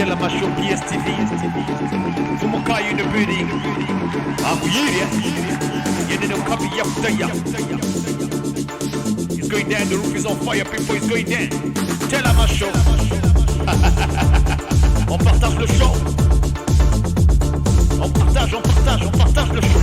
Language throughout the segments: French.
Tell them I show PSTV. From a car in the building. I'm here. You know, copy after ya. It's going down, the roof is on fire, people, it's going down. Tell them I show. On partage le show. On partage le show.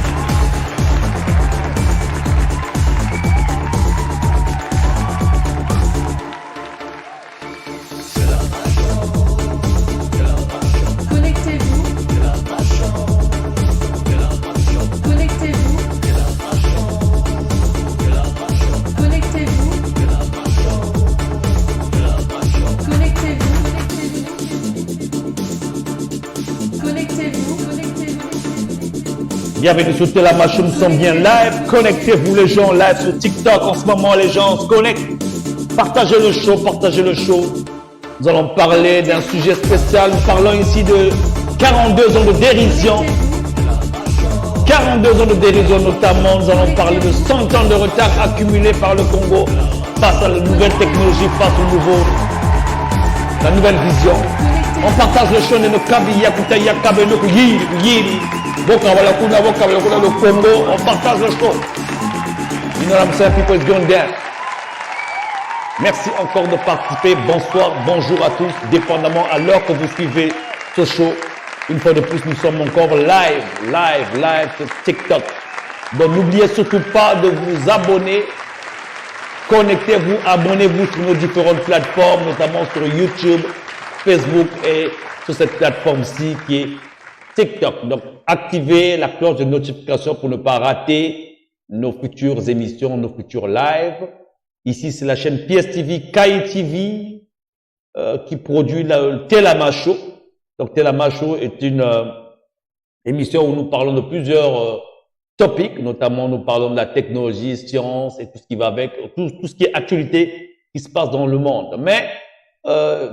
Bienvenue sur Tell them I show, nous sommes bien live. Connectez-vous les gens live sur TikTok. En ce moment, les gens se connectent. Partagez le show, partagez le show. Nous allons parler d'un sujet spécial. Nous parlons ici de 42 ans de dérision. 42 ans de dérision notamment. Nous allons parler de 100 ans de retard accumulé par le Congo face à la nouvelle technologie, face au nouveau, la nouvelle vision. On partage le show de nos Kabiya, Kutaya, Kabeno, Yiri. Le Congo, on partage le show. You know what I'm saying, people, it's going down. Merci encore de participer. Bonsoir, bonjour à tous, dépendamment à l'heure que vous suivez ce show. Une fois de plus, nous sommes encore live sur TikTok. Donc n'oubliez surtout pas de vous abonner. Connectez-vous, abonnez-vous sur nos différentes plateformes, notamment sur YouTube, Facebook et sur cette plateforme-ci qui est TikTok. Donc, activez la cloche de notification pour ne pas rater nos futures émissions, nos futurs lives. Ici, c'est la chaîne PSTV, KITV, qui produit le Tell them I show. Donc, Tell them I show est une émission où nous parlons de plusieurs topics, notamment nous parlons de la technologie, science et tout ce qui va avec, tout ce qui est actualité qui se passe dans le monde. Mais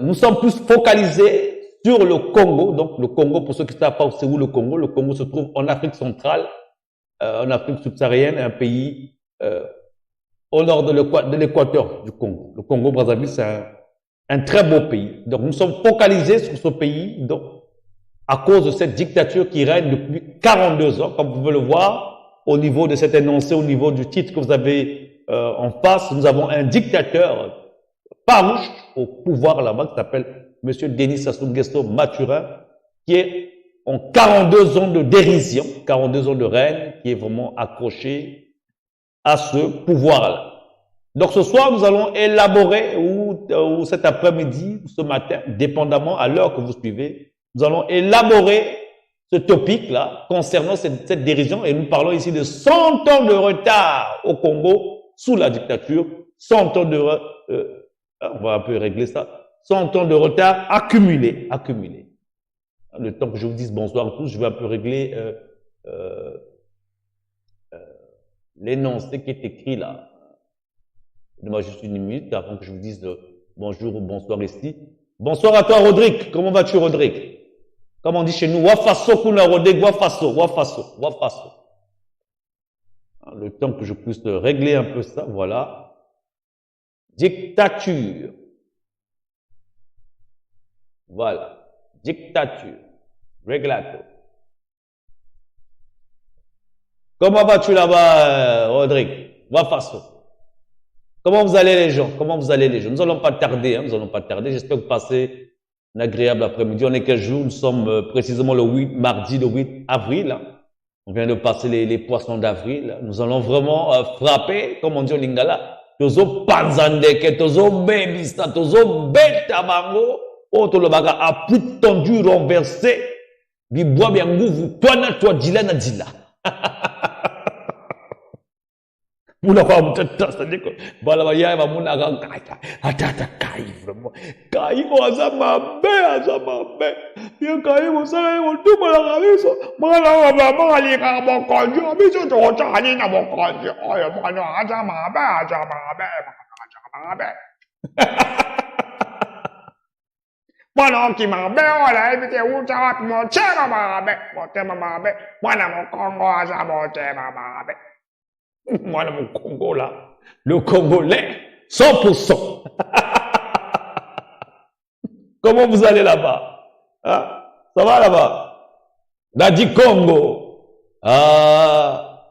nous sommes plus focalisés sur le Congo. Donc, le Congo, pour ceux qui ne savent pas c'est où le Congo se trouve en Afrique centrale, en Afrique subsaharienne, un pays au nord de l'équateur du Congo. Le Congo-Brazzaville, c'est un très beau pays. Donc, nous sommes focalisés sur ce pays, donc, à cause de cette dictature qui règne depuis 42 ans. Comme vous pouvez le voir, au niveau de cet énoncé, au niveau du titre que vous avez en face, nous avons un dictateur farouche au pouvoir là-bas qui s'appelle Monsieur Denis Sassou Nguesso Mathurin, qui est en 42 ans de dérision, 42 ans de règne, qui est vraiment accroché à ce pouvoir-là. Donc ce soir, nous allons élaborer, ou cet après-midi, ou ce matin, dépendamment à l'heure que vous suivez, nous allons élaborer ce topic-là concernant cette dérision, et nous parlons ici de 100 ans de retard au Congo sous la dictature, 100 ans de on va un peu régler ça. 100 ans de retard accumulé. Le temps que je vous dise bonsoir à tous, je vais un peu régler l'énoncé qui est écrit là. Donnez-moi juste une minute avant que je vous dise bonjour ou bonsoir ici. Bonsoir à toi, Rodrigue. Comment vas-tu, Rodrigue? Comme on dit chez nous, Wafaso kuna Rodrigue, Wafaso. Le temps que je puisse régler un peu ça, voilà. Dictature. Voilà. Dictature. Réglato. Comment vas-tu là-bas, Rodrigue? Wafaso. Comment vous allez les gens? Nous allons pas tarder, J'espère que vous passez un agréable après-midi. On est quel jour? Nous sommes précisément mardi le 8 avril. Hein. On vient de passer les poissons d'avril. Nous allons vraiment frapper, comme on dit au Lingala. Tozo panzandeke, tozo bebista, tozo beta bango. Autre le baga a plus tendu, renversé. Bibois bien ngouvu, toi dila na dila. Muna kwa mtata, c'est-à-dire que, voilà, il y a un muna atata kai, vraiment. Kai, azama be. Bien kai, vous savez, on tout mal à la maison. Moi, là, on va aller à mon conduit, mais je dois aller à mon conduit. Oh, moi, non, azama be. Moi, non, qui m'a be, on l'a évité, où tu vas, mon tchè, ma be. Moi, là, mon Congo, azama, tchè, ma be. Moi, là, mon Congo, là, le Congolais, 100%. Comment vous allez là-bas? Ah, ça va là-bas? Daddy Congo. Ah,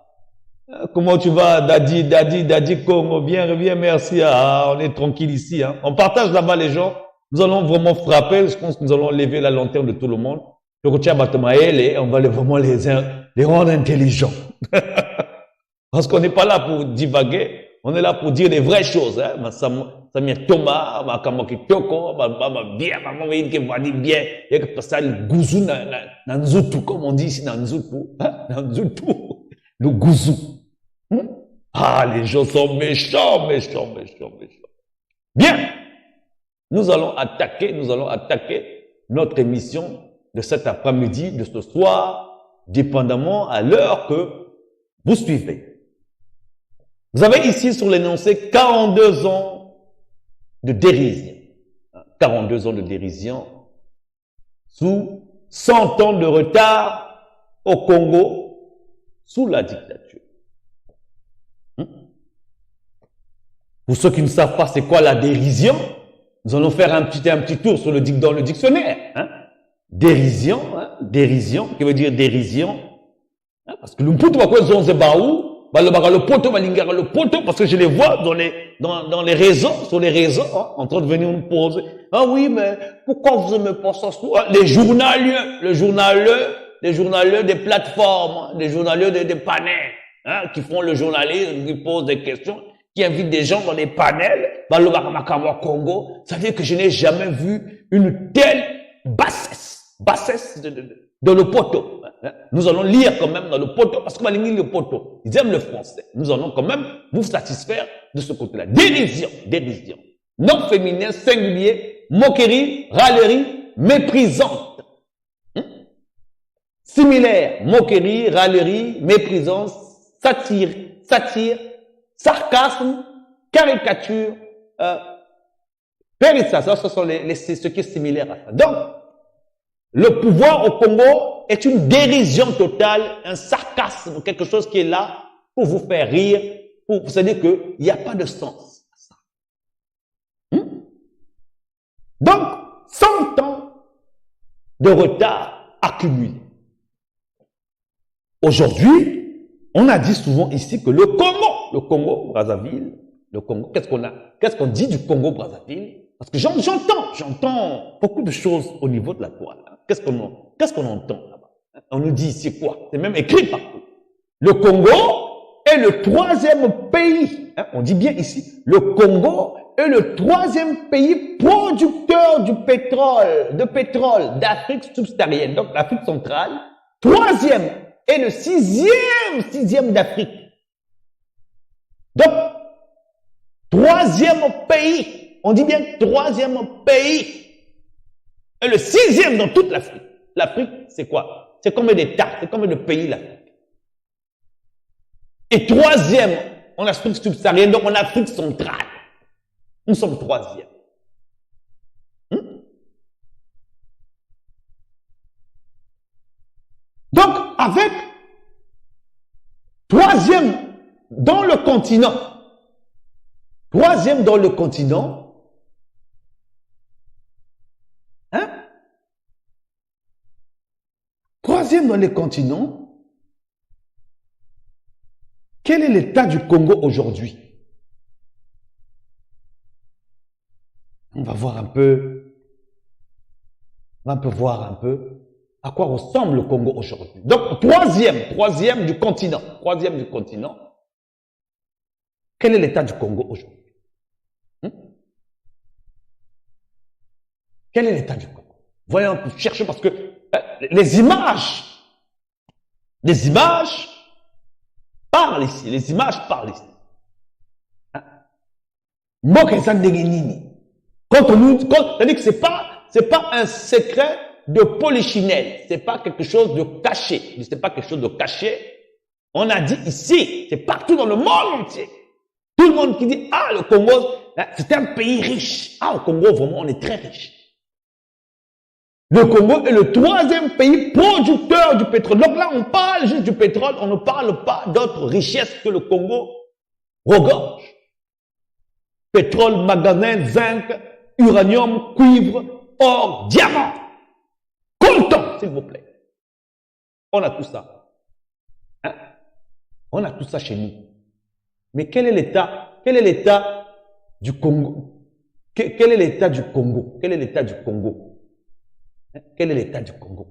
comment tu vas, Daddy Congo? Bien, merci. Ah, on est tranquille ici. Hein. On partage là-bas les gens. Nous allons vraiment frapper. Je pense que nous allons lever la lanterne de tout le monde. Le coach Batamaël, on va vraiment les rendre intelligents. Parce qu'on n'est pas là pour divaguer. On est là pour dire des vraies choses. Hein. Samir Thomas, Makamoki Toko, bien, maman, qui va dire bien. Il y a que ça, le gouzou, nanzutu, comme on dit ici, nanzutu. Nanzutu. Le gouzou. Ah, les gens sont méchants. Bien. Nous allons attaquer notre émission de cet après-midi, de ce soir, dépendamment à l'heure que vous suivez. Vous avez ici sur l'énoncé 42 ans de dérision. 42 ans de dérision sous 100 ans de retard au Congo sous la dictature. Pour ceux qui ne savent pas c'est quoi la dérision, nous allons faire un petit tour sur dans le dictionnaire. Hein? Dérision, qui veut dire dérision. Hein? Parce que le mputu wa kwezo nze baou, le poto, parce que je les vois dans les réseaux, sur les réseaux, hein, en train de venir me poser. Ah oui, mais pourquoi vous aimez pas ça? Les journaliers des plateformes, hein, les journaliers des panels, hein, qui font le journalisme, qui posent des questions, qui invitent des gens dans des panels, Congo. Ça veut dire que je n'ai jamais vu une telle bassesse de le poteau. Nous allons lire quand même dans le poteau, parce qu'on va lire le poteau. Ils aiment le français. Nous allons quand même vous satisfaire de ce côté-là. Dérision. Nom féminin, singulier, moquerie, raillerie, méprisante. Similaire, moquerie, raillerie, méprisante, satire, sarcasme, caricature, périssage. Ce sont ce qui est similaire à ça. Donc, le pouvoir au Congo est une dérision totale, un sarcasme, quelque chose qui est là pour vous faire rire, pour vous dire qu'il n'y a pas de sens à ça. Donc, 100 ans de retard accumulé. Aujourd'hui, on a dit souvent ici que le Congo, Brazzaville, qu'est-ce qu'on dit du Congo, Brazzaville? Parce que j'entends beaucoup de choses au niveau de la toile. Hein. Qu'est-ce qu'on entend là-bas? On nous dit ici quoi? C'est même écrit partout. Le Congo est le 3e pays. Hein, on dit bien ici. Le Congo est le 3e pays producteur de pétrole d'Afrique subsaharienne. Donc l'Afrique centrale. 3e et le 6e d'Afrique. Donc, 3e pays. On dit bien 3e pays. Et le 6e dans toute l'Afrique. L'Afrique, c'est quoi? C'est combien d'États? C'est combien de pays l'Afrique? Et 3e en Afrique subsaharienne, donc en Afrique centrale. Nous sommes 3e. Donc, avec 3e dans le continent, 3e dans le continent, hein? 3e dans les continents, quel est l'état du Congo aujourd'hui? On va voir un peu, voir un peu à quoi ressemble le Congo aujourd'hui. Donc, troisième du continent. Quel est l'état du Congo aujourd'hui? Quel est l'état du Congo? Voyons, chercher parce que les images parlent ici. Les images parlent ici. C'est-à-dire que c'est pas un secret de polichinelle. C'est pas quelque chose de caché. On a dit ici, c'est partout dans le monde entier. Tout le monde qui dit, le Congo, c'est un pays riche. Au Congo, vraiment, on est très riche. Le Congo est le 3e pays producteur du pétrole. Donc là, on parle juste du pétrole, on ne parle pas d'autres richesses que le Congo regorge. Pétrole, manganèse, zinc, uranium, cuivre, or, diamant. bon temps, s'il vous plaît. On a tout ça. Hein? On a tout ça chez nous. Mais quel est l'état? Quel est l'état du Congo? Quel est l'état du Congo? Quel est l'état du Congo? Hein? Quel est l'état du Congo?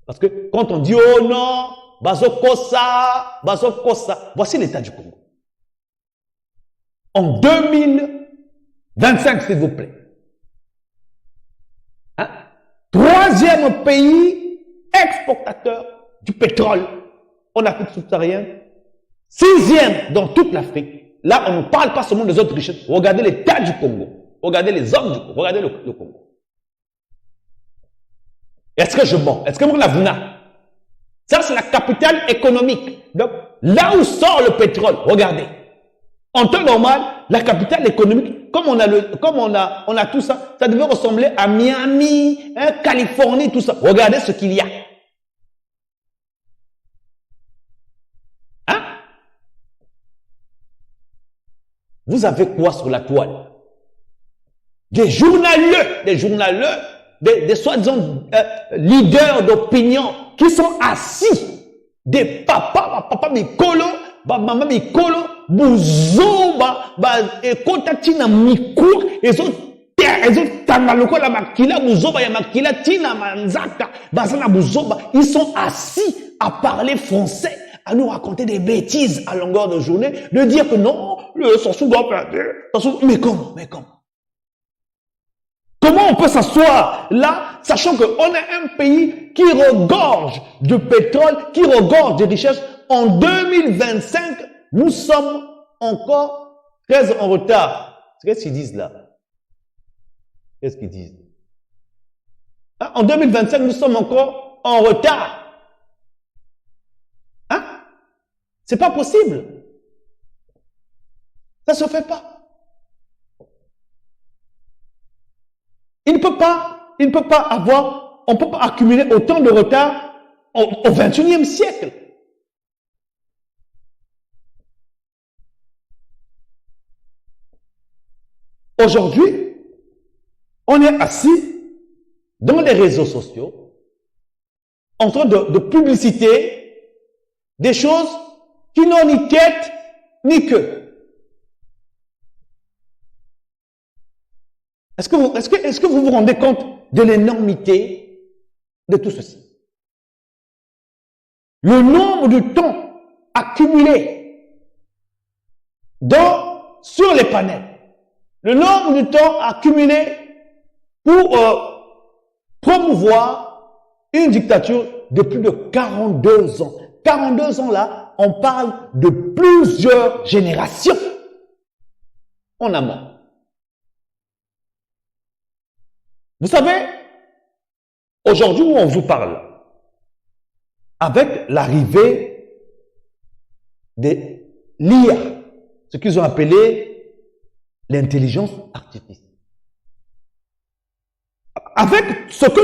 Parce que quand on dit oh non, Bazokosa, Bazokosa, voici l'état du Congo. En 2025, s'il vous plaît. Hein? Troisième pays exportateur du pétrole en Afrique subsaharienne. Sixième dans toute l'Afrique. Là, on ne parle pas seulement des autres richesses. Regardez l'état du Congo. Regardez les hommes du Congo. Regardez le Congo. Est-ce que je mens? Est-ce que moi, la Vuna? Ça, c'est la capitale économique. Donc, là où sort le pétrole, regardez. En temps normal, la capitale économique, comme on a tout ça, ça devait ressembler à Miami, hein, Californie, tout ça. Regardez ce qu'il y a. Hein? Vous avez quoi sur la toile? Des journaleux, des soi-disant leaders d'opinion qui sont assis, des papa mikolo, maman mikolo, bouzo, et kontatina mikou, et autres tangaloko la makila, bouzo, ya makila, tina manzaka, bazana bouzo, ils sont assis à parler français, à nous raconter des bêtises à longueur de journée, de dire que non, le Sansou doit perdre. Mais comment? Comment on peut s'asseoir là, sachant qu'on est un pays qui regorge de pétrole, qui regorge de richesses. En 2025, nous sommes encore très en retard. Qu'est-ce qu'ils disent là? Qu'est-ce qu'ils disent? Hein? En 2025, nous sommes encore en retard. Hein? C'est pas possible. Ça se fait pas. On ne peut pas accumuler autant de retard au XXIe siècle. Aujourd'hui, on est assis dans les réseaux sociaux en train de publiciter des choses qui n'ont ni tête ni queue. Est-ce que vous vous rendez compte de l'énormité de tout ceci? Le nombre de temps accumulé sur les panels, le nombre de temps accumulé pour promouvoir une dictature de plus de 42 ans. 42 ans là, on parle de plusieurs générations en amont. Vous savez, aujourd'hui où on vous parle, avec l'arrivée de l'IA, ce qu'ils ont appelé l'intelligence artificielle, avec ce que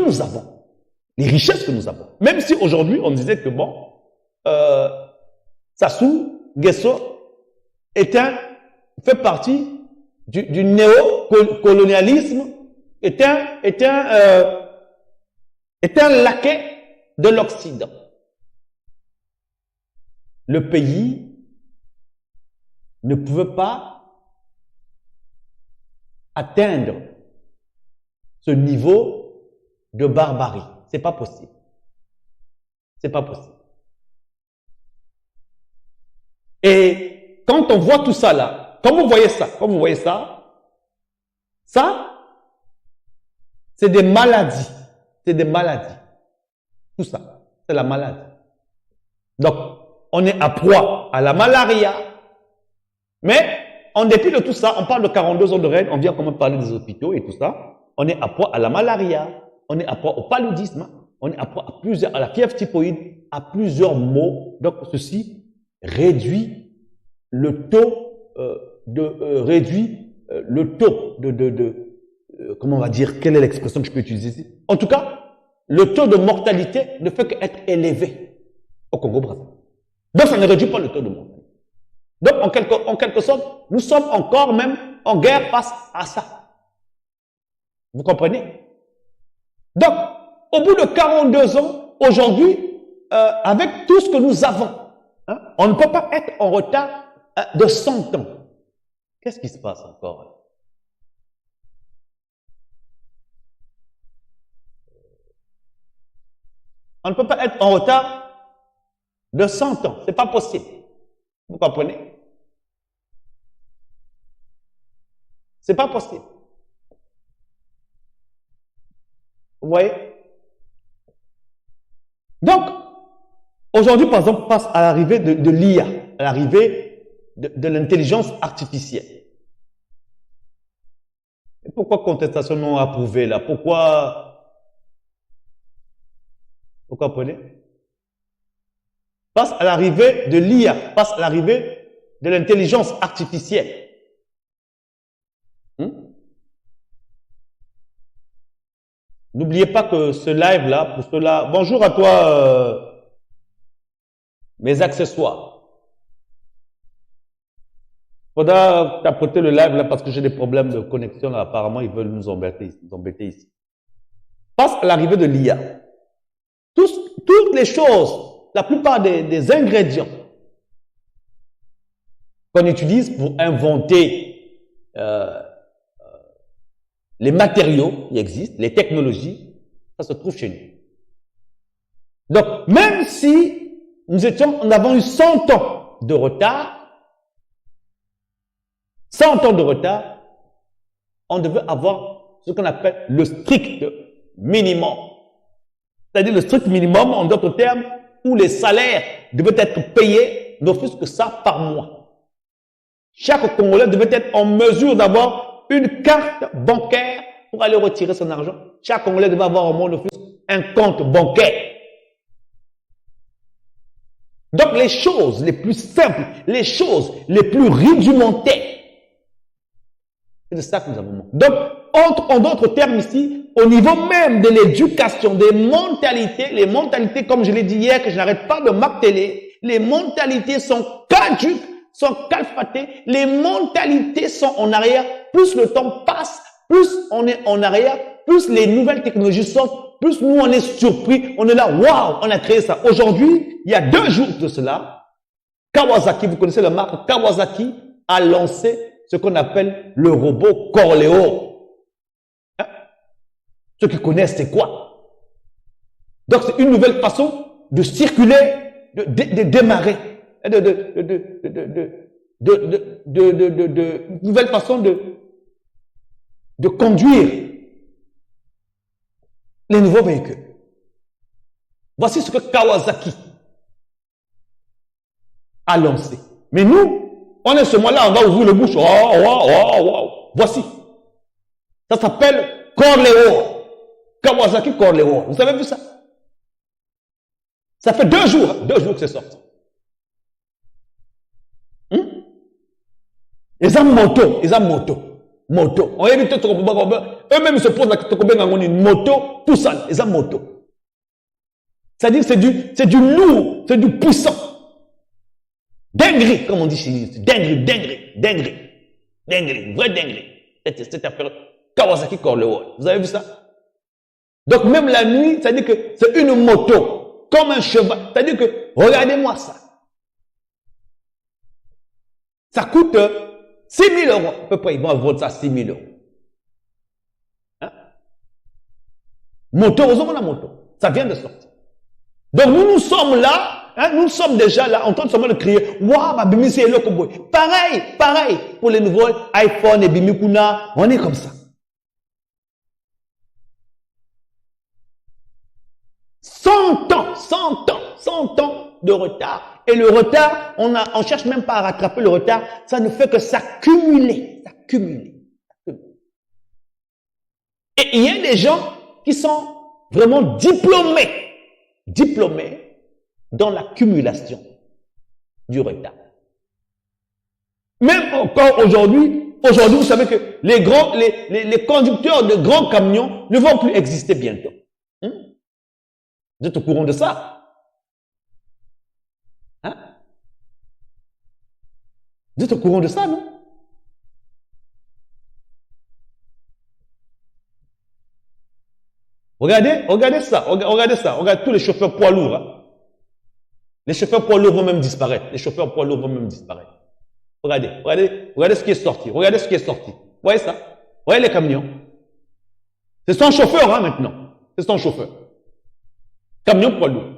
nous avons, les richesses que nous avons, même si aujourd'hui on disait que bon, Sassou Nguesso fait partie du néocolonialisme, est un laquais de l'Occident. Le pays ne pouvait pas atteindre ce niveau de barbarie. C'est pas possible. C'est pas possible. Et quand on voit tout ça là, comme vous voyez ça, ça, c'est des maladies. C'est des maladies. Tout ça, c'est la maladie. Donc, on est à proie à la malaria. Mais, en dépit de tout ça, on parle de 42 ans de règne, on vient quand même parler des hôpitaux et tout ça. On est à proie à la malaria, on est à proie au paludisme, on est à proie à la fièvre typhoïde, à plusieurs maux. Donc, ceci réduit le taux comment on va dire, quelle est l'expression que je peux utiliser ici? En tout cas, le taux de mortalité ne fait qu'être élevé au Congo-Brazzaville. Donc, ça ne réduit pas le taux de mortalité. Donc, en quelque sorte, nous sommes encore même en guerre face à ça. Vous comprenez? Donc, au bout de 42 ans, aujourd'hui, avec tout ce que nous avons, hein, on ne peut pas être en retard de 100 ans. Qu'est-ce qui se passe encore? On ne peut pas être en retard de 100 ans. C'est pas possible. Vous comprenez? C'est pas possible. Vous voyez? Donc, aujourd'hui, par exemple, on passe à l'arrivée de l'IA, à l'arrivée de l'intelligence artificielle. Et pourquoi contestation non approuvée là? Pourquoi apprenez? Passe à l'arrivée de l'IA, passe à l'arrivée de l'intelligence artificielle. N'oubliez pas que ce live-là, pour cela, bonjour à toi, mes accessoires. Faudra tapoter le live là parce que j'ai des problèmes de connexion là. Apparemment, ils veulent nous embêter ici. Passe à l'arrivée de l'IA. Toutes les choses, la plupart des ingrédients qu'on utilise pour inventer les matériaux qui existent, les technologies, ça se trouve chez nous. Donc, même si nous avons eu 100 ans de retard, 100 ans de retard, on devait avoir ce qu'on appelle le strict minimum. C'est-à-dire le strict minimum, en d'autres termes, où les salaires devaient être payés, ne fût-ce que ça par mois. Chaque Congolais devait être en mesure d'avoir une carte bancaire pour aller retirer son argent. Chaque Congolais devait avoir au moins ne fût-ce un compte bancaire. Donc les choses les plus simples, les choses les plus rudimentaires, c'est de ça que nous avons. Donc, en d'autres termes ici, au niveau même de l'éducation, des mentalités, les mentalités, comme je l'ai dit hier, que je n'arrête pas de marteler, les mentalités sont caduques, sont calfatées, les mentalités sont en arrière. Plus le temps passe, plus on est en arrière, plus les nouvelles technologies sortent, plus nous on est surpris, on est là, waouh, on a créé ça. Aujourd'hui, il y a 2 jours de cela, Kawasaki, vous connaissez la marque Kawasaki, a lancé ce qu'on appelle le robot Corléo. Hein? Ceux qui connaissent, c'est quoi? Donc, c'est une nouvelle façon de circuler, de démarrer, une nouvelle façon de conduire les nouveaux véhicules. Voici ce que Kawasaki a lancé. Mais nous, on est ce mois-là, on va ouvrir le bouche. Voici. Ça s'appelle Corléo. Kawasaki Corléo. Vous avez vu ça? Ça fait 2 jours que c'est sorti. Ils ont moto. On évite eux-mêmes ils se posent la question, une moto, tout ça. Ils ont moto. C'est-à-dire c'est du lourd, c'est du puissant. Dinguerie, comme on dit chez nous. Dinguerie. Vraie dinguerie. Cette affaire Kawasaki Corléo. Vous avez vu ça? Donc même la nuit, c'est-à-dire que c'est une moto, comme un cheval. C'est-à-dire que, regardez-moi ça. Ça coûte 6 000 euros. À peu près, ils vont vendre ça à 6 000 euros. Hein? Moto, heureusement la moto. Ça vient de sortir. Donc nous sommes là, hein, nous sommes déjà là en train de crier, waouh, Bimi c'est le combo. Pareil, pour les nouveaux iPhone et Bimi Kuna, on est comme ça. 100 ans de retard. Et le retard, on cherche même pas à rattraper le retard, ça ne fait que s'accumuler. Et il y a des gens qui sont vraiment diplômés dans l'accumulation du retard. Même encore aujourd'hui, vous savez que les conducteurs de grands camions ne vont plus exister bientôt. Vous êtes au courant de ça? Hein? Vous êtes au courant de ça, non? Regardez ça, regardez tous les chauffeurs poids lourds. Hein. Les chauffeurs poids lourds vont même disparaître. Regardez ce qui est sorti. Voyez ça? Voyez les camions. C'est son chauffeur, hein, maintenant. C'est son chauffeur. Camion poids lourd.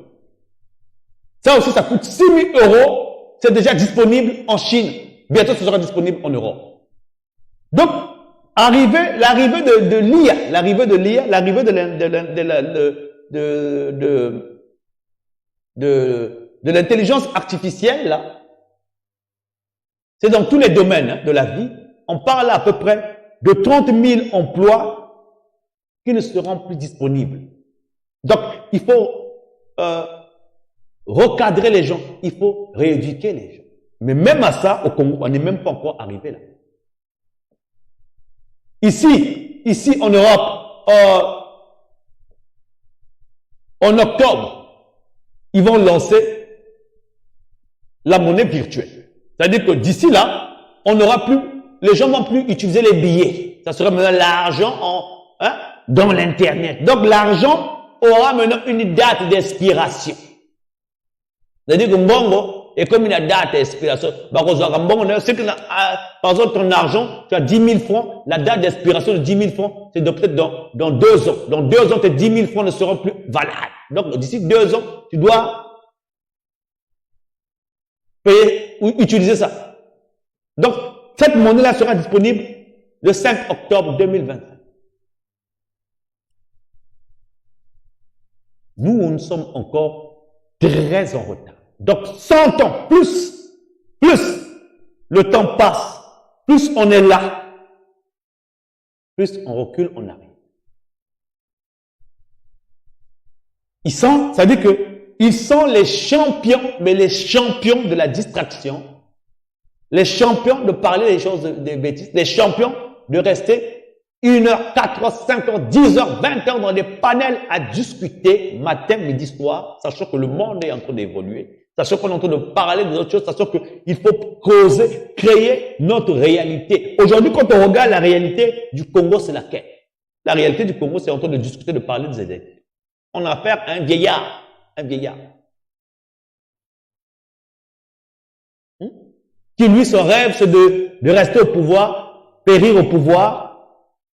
Ça aussi, ça coûte 6 000 euros. C'est déjà disponible en Chine. Bientôt, ce sera disponible en Europe. Donc, l'arrivée de l'IA, l'arrivée de l'intelligence artificielle, là, c'est dans tous les domaines hein, de la vie. On parle à peu près de 30 000 emplois qui ne seront plus disponibles. Donc, il faut recadrer les gens, il faut rééduquer les gens. Mais même à ça, au Congo, on n'est même pas encore arrivé là. Ici en Europe, en octobre, ils vont lancer la monnaie virtuelle. C'est-à-dire que d'ici là, on n'aura plus, les gens vont plus utiliser les billets. Ça sera maintenant l'argent dans l'internet. Donc l'argent aura maintenant une date d'expiration. C'est-à-dire que Mbongo est comme une date d'expiration. C'est que par exemple ton argent, tu as 10 000 francs, la date d'expiration de 10 000 francs, c'est peut-être dans 2 ans. Dans 2 ans, tes 10 000 francs ne seront plus valables. Donc d'ici 2 ans, tu dois payer ou utiliser ça. Donc cette monnaie-là sera disponible le 5 octobre 2025. Nous sommes encore très en retard. Donc 100 ans, plus le temps passe, plus on est là, plus on recule, on arrive. Ça veut dire que ils sont les champions, mais les champions de la distraction, les champions de parler des choses des bêtises, les champions de rester 1 heure, 4 heures, 5 heures, 10 heures, 20 heures dans des panels à discuter matin, midi, soir, sachant que le monde est en train d'évoluer, sachant qu'on est en train de parler d'autres choses, sachant qu'il faut créer notre réalité. Aujourd'hui, quand on regarde la réalité du Congo, c'est laquelle? La réalité du Congo, c'est en train de discuter, de parler des aides. On a affaire à un vieillard. Qui, lui, son rêve, c'est de rester au pouvoir, périr au pouvoir,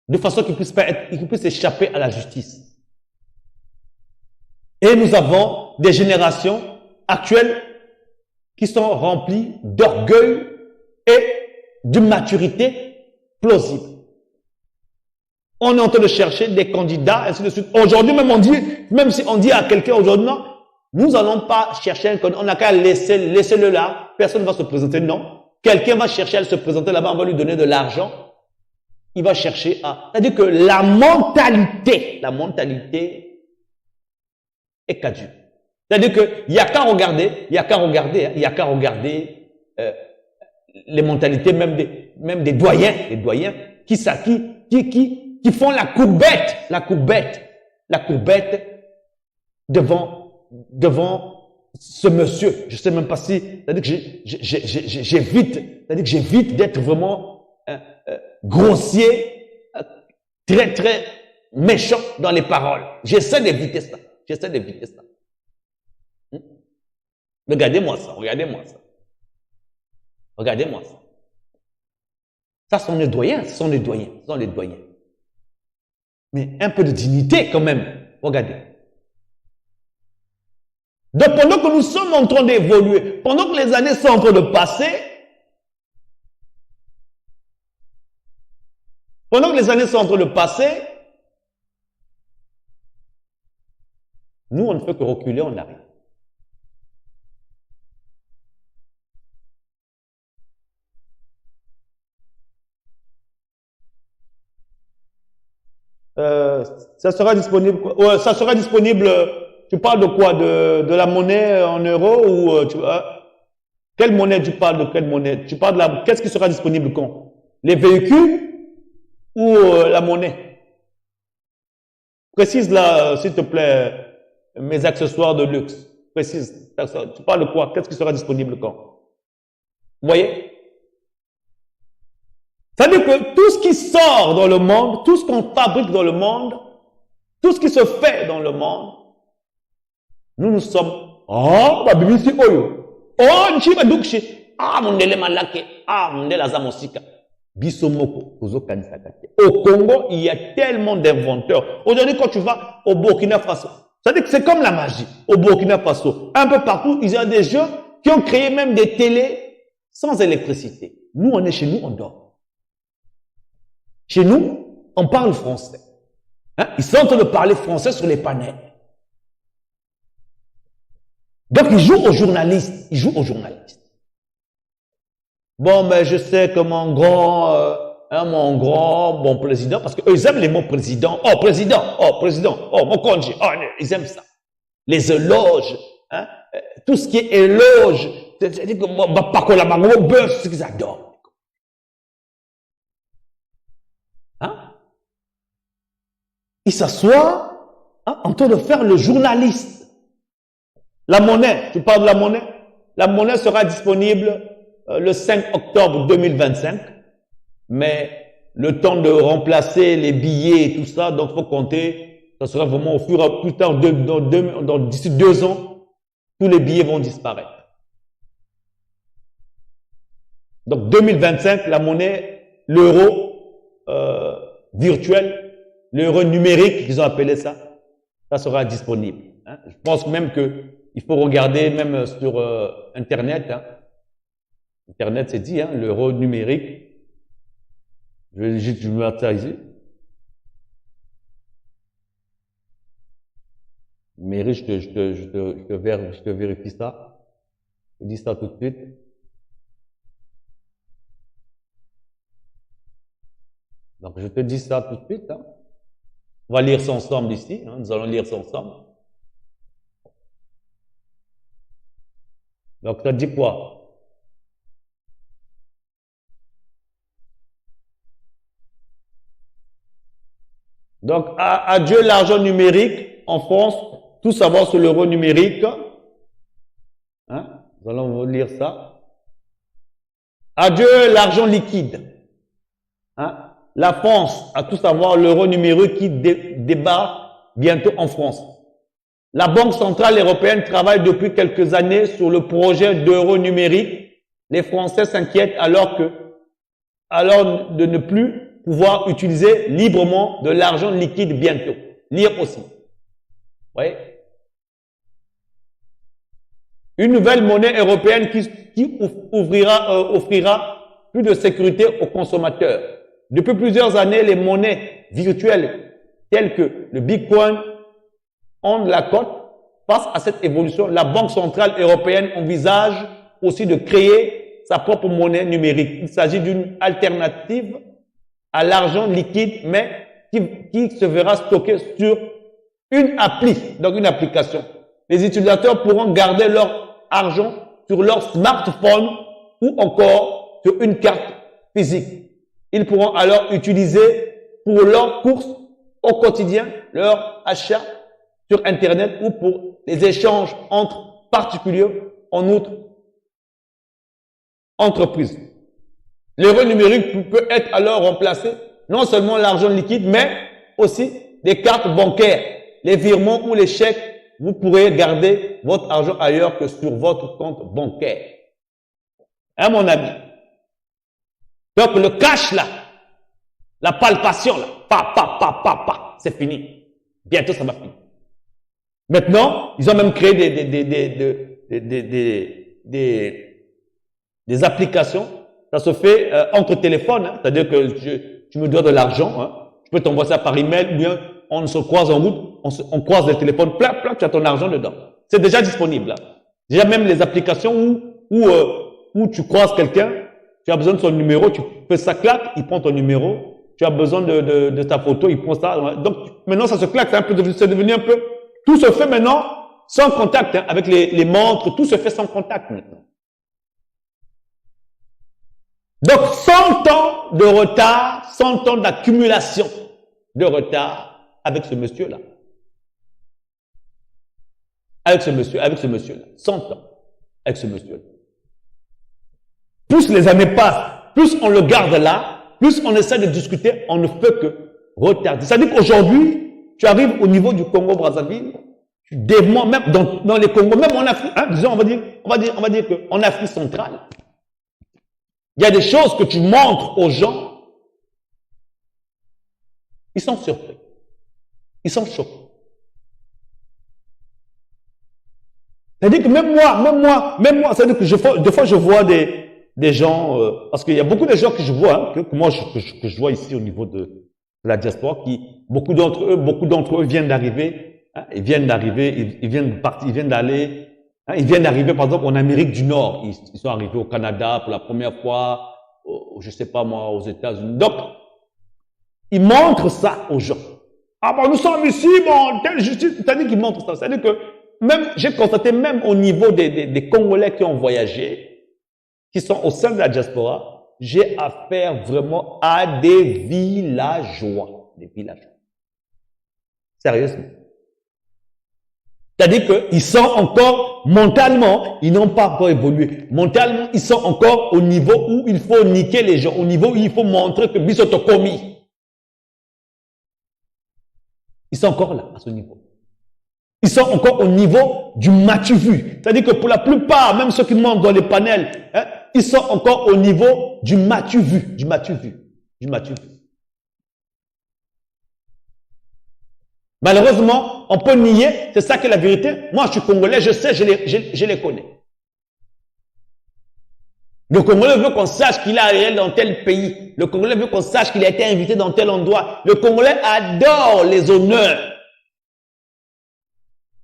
de façon qu'il puisse échapper à la justice. Et nous avons des générations actuelles qui sont remplies d'orgueil et de maturité plausible. On est en train de chercher des candidats, ainsi de suite. Aujourd'hui, même si on dit à quelqu'un aujourd'hui, non, nous n'allons pas chercher un candidat, on n'a qu'à laisser-le là, personne ne va se présenter, non. Quelqu'un va chercher à se présenter là-bas, on va lui donner de l'argent. Il va chercher à... C'est-à-dire que la mentalité est caduque. C'est-à-dire qu'il n'y a qu'à regarder les mentalités même des doyens qui font la courbette devant ce monsieur. Je sais même pas si, c'est-à-dire que j'évite d'être vraiment grossier, très très méchant dans les paroles. J'essaie d'éviter ça. Regardez-moi ça. Ça sont les doyens. Mais un peu de dignité quand même. Regardez. Donc pendant que nous sommes en train d'évoluer, pendant que les années sont en train de passer, nous, on ne fait que reculer en arrière. Ça sera disponible. Ouais, ça sera disponible. Tu parles de quoi? De la monnaie en euros ou quelle monnaie tu parles de quelle monnaie? Tu parles de qu'est-ce qui sera disponible quand? Les véhicules ou la monnaie? Précise là, s'il te plaît, mes accessoires de luxe. Précise. Tu parles de quoi? Qu'est-ce qui sera disponible quand? Vous voyez? Ça veut dire que tout ce qui sort dans le monde, tout ce qu'on fabrique dans le monde, Tout ce qui se fait dans le monde, nous sommes, oh, babimisi oyo, oh, nchiba dukshi, ah, mondele malake, ah, mondele azamosika. Bisomoko, au Congo, il y a tellement d'inventeurs. Aujourd'hui, quand tu vas au Burkina Faso, c'est-à-dire que c'est comme la magie. Au Burkina Faso, un peu partout, il y a des gens qui ont créé même des télés sans électricité. Nous, on est chez nous, on dort. Chez nous, on parle français. Hein? Ils sont en train de parler français sur les panels. Donc, ils jouent aux journalistes. Ils jouent aux journalistes. Bon, mais je sais que mon grand, bon président, parce qu'eux, ils aiment les mots président. Oh, président, mon congé. Oh, ils aiment ça. Les éloges, hein, tout ce qui est éloge, c'est-à-dire que, c'est ce qu'ils adorent. Hein? Ils s'assoient, hein, en train de faire le journaliste. La monnaie, tu parles de la monnaie? La monnaie sera disponible le 5 octobre 2025, mais le temps de remplacer les billets et tout ça, donc il faut compter, ça sera vraiment au fur et à plus tard, d'ici 2 ans, tous les billets vont disparaître. Donc 2025, la monnaie, l'euro virtuel, l'euro numérique, ils ont appelé ça, ça sera disponible. Hein. Je pense même qu'il faut regarder même sur Internet, hein. Internet, c'est dit, hein, l'euro numérique. Je vais juste mettre ça ici. Numérique, je te vérifie ça. Je dis ça tout de suite. Donc, je te dis ça tout de suite. Hein. On va lire ça ensemble ici. Hein, nous allons lire ça ensemble. Donc, ça dit quoi? Donc, adieu l'argent numérique en France, tout savoir sur l'euro numérique. Hein? Nous allons vous lire ça. Adieu l'argent liquide. Hein? La France, à tout savoir, l'euro numérique qui débarque bientôt en France. La Banque centrale européenne travaille depuis quelques années sur le projet d'euro numérique. Les Français s'inquiètent alors de ne plus pouvoir utiliser librement de l'argent liquide bientôt. Lire aussi. Vous voyez? Une nouvelle monnaie européenne qui offrira plus de sécurité aux consommateurs. Depuis plusieurs années, les monnaies virtuelles telles que le Bitcoin ont de la cote. Face à cette évolution, la Banque centrale européenne envisage aussi de créer sa propre monnaie numérique. Il s'agit d'une alternative à l'argent liquide, mais qui se verra stocké sur une appli, donc une application. Les utilisateurs pourront garder leur argent sur leur smartphone ou encore sur une carte physique. Ils pourront alors utiliser pour leurs courses au quotidien, leurs achats sur Internet ou pour les échanges entre particuliers, en outre entreprises. L'euro numérique peut être alors remplacé, non seulement l'argent liquide, mais aussi des cartes bancaires, les virements ou les chèques. Vous pourrez garder votre argent ailleurs que sur votre compte bancaire. Hein, mon ami? Donc, le cash là, la palpation là, c'est fini. Bientôt, ça va finir. Maintenant, ils ont même créé des applications. Ça se fait entre téléphones, hein. C'est-à-dire que tu me dois de l'argent, hein. Je peux t'envoyer ça par email, ou bien on se croise en route, on croise les téléphones, plac, tu as ton argent dedans. C'est déjà disponible. Là. Déjà même les applications où tu croises quelqu'un, tu as besoin de son numéro, tu fais ça, clac, il prend ton numéro, tu as besoin de ta photo, il prend ça. Donc maintenant ça se claque, c'est devenu un peu, tout se fait maintenant sans contact, hein, avec les montres, tout se fait sans contact maintenant. Donc, 100 ans de retard, 100 ans d'accumulation de retard avec ce monsieur-là. Avec ce monsieur-là. 100 ans avec ce monsieur-là. Plus les années passent, plus on le garde là, plus on essaie de discuter, on ne peut que retarder. C'est-à-dire qu'aujourd'hui, tu arrives au niveau du Congo-Brazzaville, tu démontres, même dans les Congos, même en Afrique, hein, disons, on va dire qu'en Afrique centrale, il y a des choses que tu montres aux gens, ils sont surpris, ils sont choqués. C'est-à-dire que même moi, c'est-à-dire que des fois je vois des gens, parce qu'il y a beaucoup de gens que je vois, hein, que moi que je vois ici au niveau de la diaspora, beaucoup d'entre eux viennent d'arriver, hein, ils viennent d'arriver, ils viennent de partir, ils viennent d'aller, hein, ils viennent d'arriver par exemple en Amérique du Nord, ils sont arrivés au Canada pour la première fois, je sais pas moi, aux États-Unis. Donc, ils montrent ça aux gens. Ah bon, nous sommes ici, bon, telle justice, c'est-à-dire qu'ils montrent ça. C'est-à-dire que même, j'ai constaté même au niveau des Congolais qui ont voyagé, qui sont au sein de la diaspora, j'ai affaire vraiment à des villageois. Des villageois. Sérieusement. C'est-à-dire qu'ils sont encore, mentalement, ils n'ont pas encore évolué. Mentalement, ils sont encore au niveau où il faut niquer les gens, au niveau où il faut montrer que bisoto commis. Ils sont encore là, à ce niveau. Ils sont encore au niveau du matu vu. C'est-à-dire que pour la plupart, même ceux qui montent dans les panels, hein, ils sont encore au niveau du matu vu, du matu vu, du matu vu. Malheureusement, on peut nier, c'est ça qui est la vérité. Moi, je suis congolais, je sais, je les connais. Le Congolais veut qu'on sache qu'il a réel dans tel pays. Le Congolais veut qu'on sache qu'il a été invité dans tel endroit. Le Congolais adore les honneurs.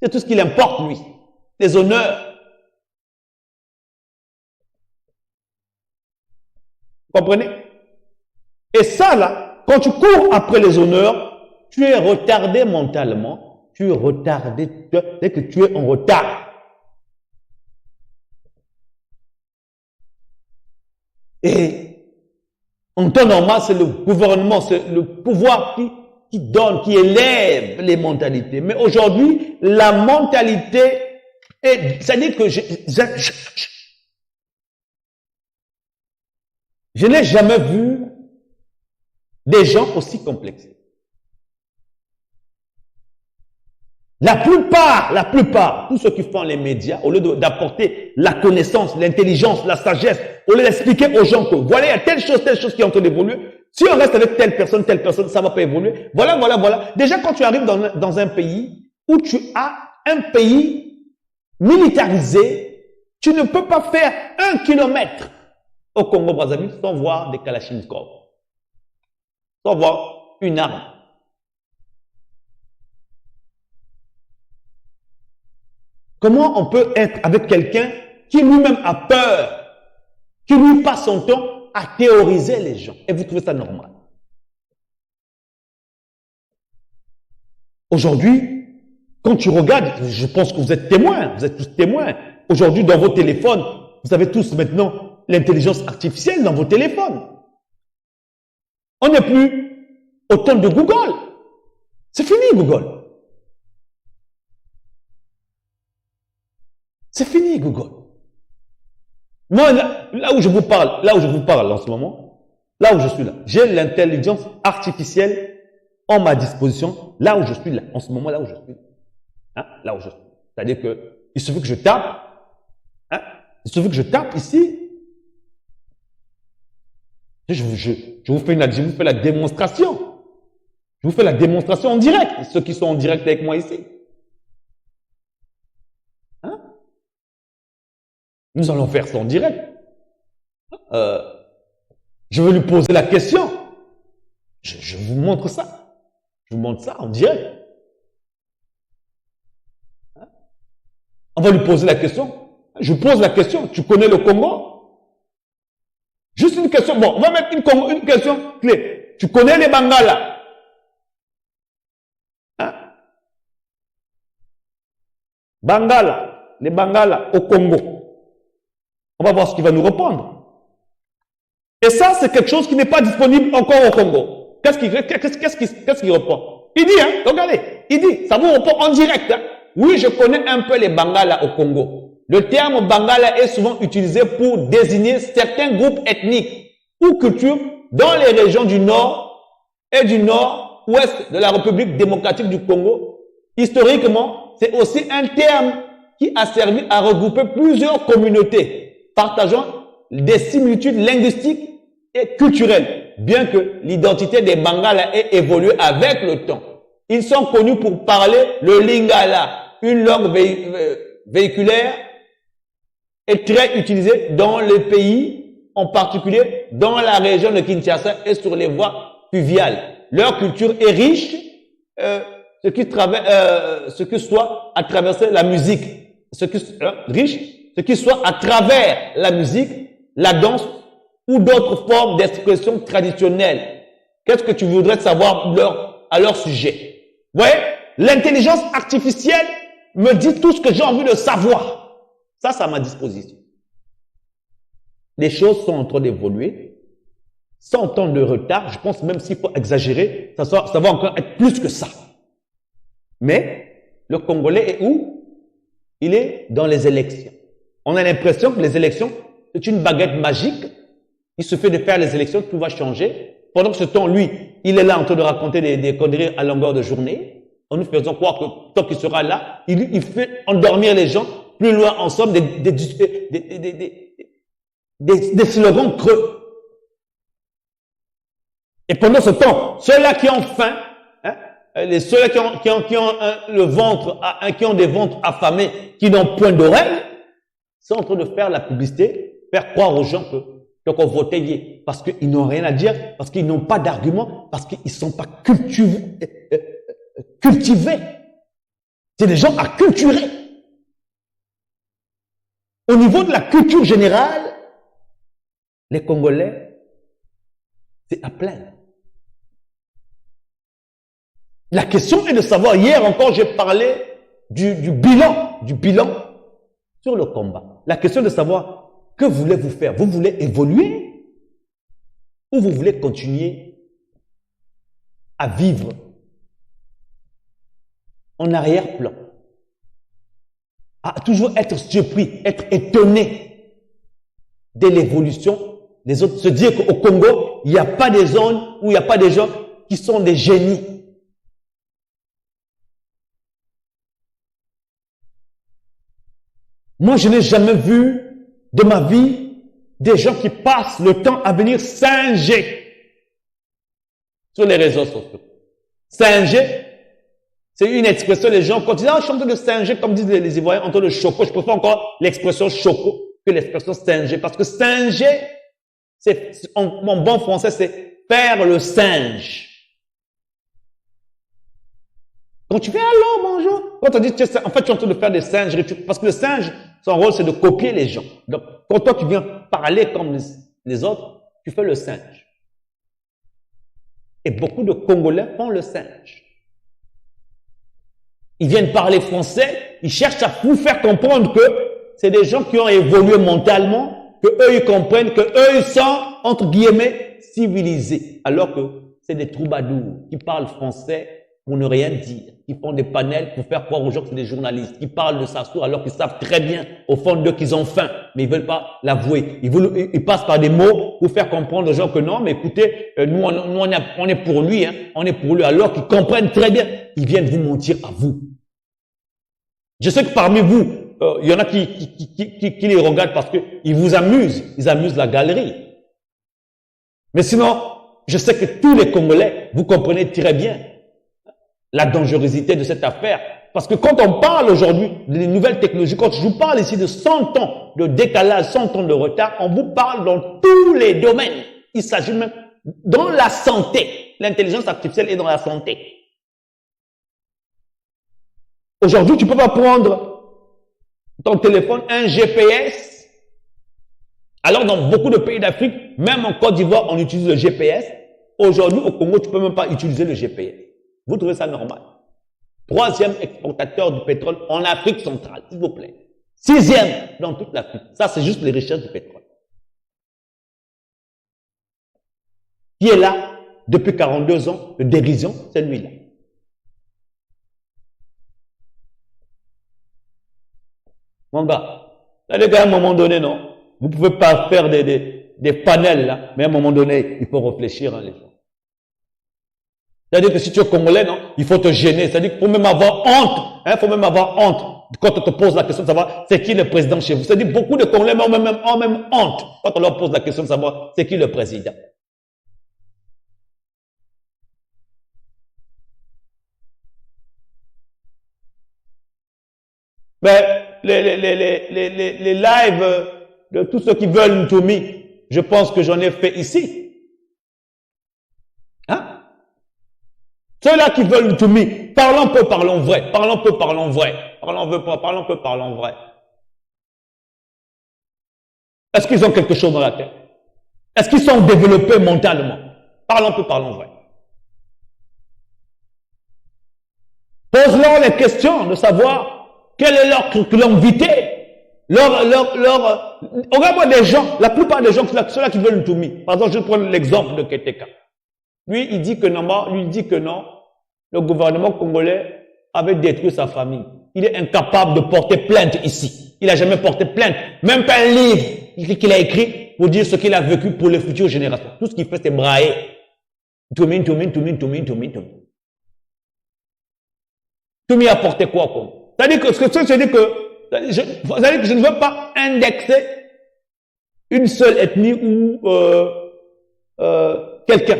C'est tout ce qu'il importe, lui. Les honneurs. Vous comprenez? Et ça, là, quand tu cours après les honneurs, tu es retardé mentalement. Tu es retardé. C'est que tu es en retard. Et en temps normal, c'est le gouvernement, c'est le pouvoir qui donne, qui élève les mentalités. Mais aujourd'hui, la mentalité est, c'est-à-dire que je n'ai jamais vu des gens aussi complexés. La plupart, tous ceux qui font les médias, au lieu d'apporter la connaissance, l'intelligence, la sagesse, au lieu d'expliquer aux gens que voilà, il y a telle chose qui est en train d'évoluer. Si on reste avec telle personne, ça va pas évoluer. Voilà. Déjà, quand tu arrives dans un pays où tu as un pays militarisé, tu ne peux pas faire 1 kilomètre au Congo-Brazzaville sans voir des Kalachnikov, sans voir une arme. Comment on peut être avec quelqu'un qui lui-même a peur, qui lui passe son temps à théoriser les gens? Et vous trouvez ça normal? Aujourd'hui, quand tu regardes, je pense que vous êtes témoins, vous êtes tous témoins. Aujourd'hui, dans vos téléphones, vous avez tous maintenant l'intelligence artificielle dans vos téléphones. On n'est plus au temps de Google. C'est fini, Google. C'est fini, Google. Moi, là où je vous parle en ce moment, là où je suis là, j'ai l'intelligence artificielle en ma disposition, là où je suis là, en ce moment, là où je suis. Hein? Là où je suis. C'est-à-dire que, il suffit que je tape, hein? Il suffit que je tape ici. Je vous fais la démonstration. Je vous fais la démonstration en direct, ceux qui sont en direct avec moi ici. Nous allons faire ça en direct. Je vais lui poser la question. Je vous montre ça. Je vous montre ça en direct. On va lui poser la question. Je pose la question. Tu connais le Congo? Juste une question. Bon, on va mettre une question clé. Tu connais les Bangala? Hein? Bangala. Les Bangala au Congo. On va voir ce qu'il va nous répondre. Et ça, c'est quelque chose qui n'est pas disponible encore au Congo. Qu'est-ce qu'il répond? Il dit, hein, regardez, il dit, ça vous répond en direct. Hein. Oui, je connais un peu les Bangala au Congo. Le terme Bangala est souvent utilisé pour désigner certains groupes ethniques ou cultures dans les régions du Nord et du Nord ouest de la République démocratique du Congo, historiquement, c'est aussi un terme qui a servi à regrouper plusieurs communautés partageant des similitudes linguistiques et culturelles, bien que l'identité des Bangala ait évolué avec le temps. Ils sont connus pour parler le Lingala, une langue véhiculaire et très utilisée dans le pays, en particulier dans la région de Kinshasa et sur les voies fluviales. Leur culture est riche, ce qui soit à travers la musique, ce qui soit à travers la musique, la danse ou d'autres formes d'expression traditionnelles. Qu'est-ce que tu voudrais savoir à leur sujet? Vous voyez, l'intelligence artificielle me dit tout ce que j'ai envie de savoir. Ça, c'est à ma disposition. Les choses sont en train d'évoluer. 100 ans de retard, je pense même s'il faut exagérer, ça va encore être plus que ça. Mais le Congolais est où? Il est dans les élections. On a l'impression que les élections, c'est une baguette magique. Il suffit de faire les élections, tout va changer. Pendant que ce temps, lui, il est là en train de raconter des conneries à longueur de journée. En nous faisant croire que tant qu'il sera là, il fait endormir les gens plus loin ensemble des slogans creux. Et pendant ce temps, ceux-là qui ont faim, ceux-là qui ont le ventre, qui ont des ventres affamés, qui n'ont point d'oreilles, sont en train de faire la publicité, faire croire aux gens que donc on votait parce qu'ils n'ont rien à dire, parce qu'ils n'ont pas d'arguments, parce qu'ils ne sont pas cultivés. C'est des gens acculturés. Au niveau de la culture générale, les Congolais, c'est à plaindre. La question est de savoir, hier encore j'ai parlé du bilan sur le combat. La question est de savoir, que voulez-vous faire? Vous voulez évoluer ou vous voulez continuer à vivre en arrière-plan? À toujours être surpris, être étonné de l'évolution des autres. Se dire qu'au Congo, il n'y a pas des zones où il n'y a pas des gens qui sont des génies. Moi, je n'ai jamais vu de ma vie des gens qui passent le temps à venir singer sur les réseaux sociaux. Singer, c'est une expression, les gens, quand ils disent, je suis en train de singer, comme disent les Ivoiriens, en train de choco, je préfère encore l'expression choco que l'expression singer, parce que singer, en bon français, c'est faire le singe. Quand tu fais allô, bonjour, quand on dit, en fait, tu es en train de faire des singeries, parce que le singe, son rôle, c'est de copier les gens. Donc, quand toi, tu viens parler comme les autres, tu fais le singe. Et beaucoup de Congolais font le singe. Ils viennent parler français, ils cherchent à vous faire comprendre que c'est des gens qui ont évolué mentalement, que eux, ils comprennent, que eux, ils sont, entre guillemets, civilisés. Alors que c'est des troubadours qui parlent français pour ne rien dire, qui font des panels pour faire croire aux gens que c'est des journalistes, qui parlent de Sassou alors qu'ils savent très bien au fond d'eux qu'ils ont faim, mais ils veulent pas l'avouer. Ils passent par des mots pour faire comprendre aux gens que non, mais écoutez, nous on est pour lui, on est pour lui, alors qu'ils comprennent très bien. Ils viennent vous mentir à vous. Je sais que parmi vous, il y en a qui les regardent parce qu'ils vous amusent, ils amusent la galerie. Mais sinon, je sais que tous les Congolais, vous comprenez très bien la dangerosité de cette affaire. Parce que quand on parle aujourd'hui des nouvelles technologies, quand je vous parle ici de 100 ans de décalage, 100 ans de retard, on vous parle dans tous les domaines. Il s'agit même dans la santé. L'intelligence artificielle est dans la santé. Aujourd'hui, tu peux pas prendre ton téléphone, un GPS. Alors, dans beaucoup de pays d'Afrique, même en Côte d'Ivoire, on utilise le GPS. Aujourd'hui, au Congo, tu peux même pas utiliser le GPS. Vous trouvez ça normal? 3e exportateur du pétrole en Afrique centrale, s'il vous plaît. 6e dans toute l'Afrique. Ça, c'est juste les richesses du pétrole. Qui est là depuis 42 ans de dérision? C'est lui-là. Mon gars, là, les gars, à un moment donné, non. Vous pouvez pas faire des panels, là, mais à un moment donné, il faut réfléchir, hein, les gens. C'est-à-dire que si tu es Congolais, non, il faut te gêner. C'est-à-dire qu'il faut même avoir honte. Il faut même avoir honte quand on te pose la question de savoir c'est qui le président chez vous. C'est-à-dire beaucoup de Congolais ont même honte quand on leur pose la question de savoir c'est qui le président. Mais les lives de tous ceux qui veulent Ntoumi, je pense que j'en ai fait ici. Hein? Ceux-là qui veulent Ntoumi, parlons peu, parlons vrai. Parlons peu, parlons vrai. Parlons peu, parlons vrai. Est-ce qu'ils ont quelque chose dans la tête? Est-ce qu'ils sont développés mentalement? Parlons peu, parlons vrai. Pose-leur les questions de savoir quel est leur curriculum vitae. Regarde-moi des gens, la plupart des gens, ceux-là qui veulent Ntoumi. Par exemple, je prends l'exemple de Keteka. Lui, il dit que non, le gouvernement congolais avait détruit sa famille. Il est incapable de porter plainte ici. Il n'a jamais porté plainte. Même pas un livre qu'il a écrit pour dire ce qu'il a vécu pour les futures générations. Tout ce qu'il fait, c'est brailler. Ntoumi. Ntoumi a porté quoi comme? C'est-à-dire que je ne veux pas indexer une seule ethnie ou quelqu'un.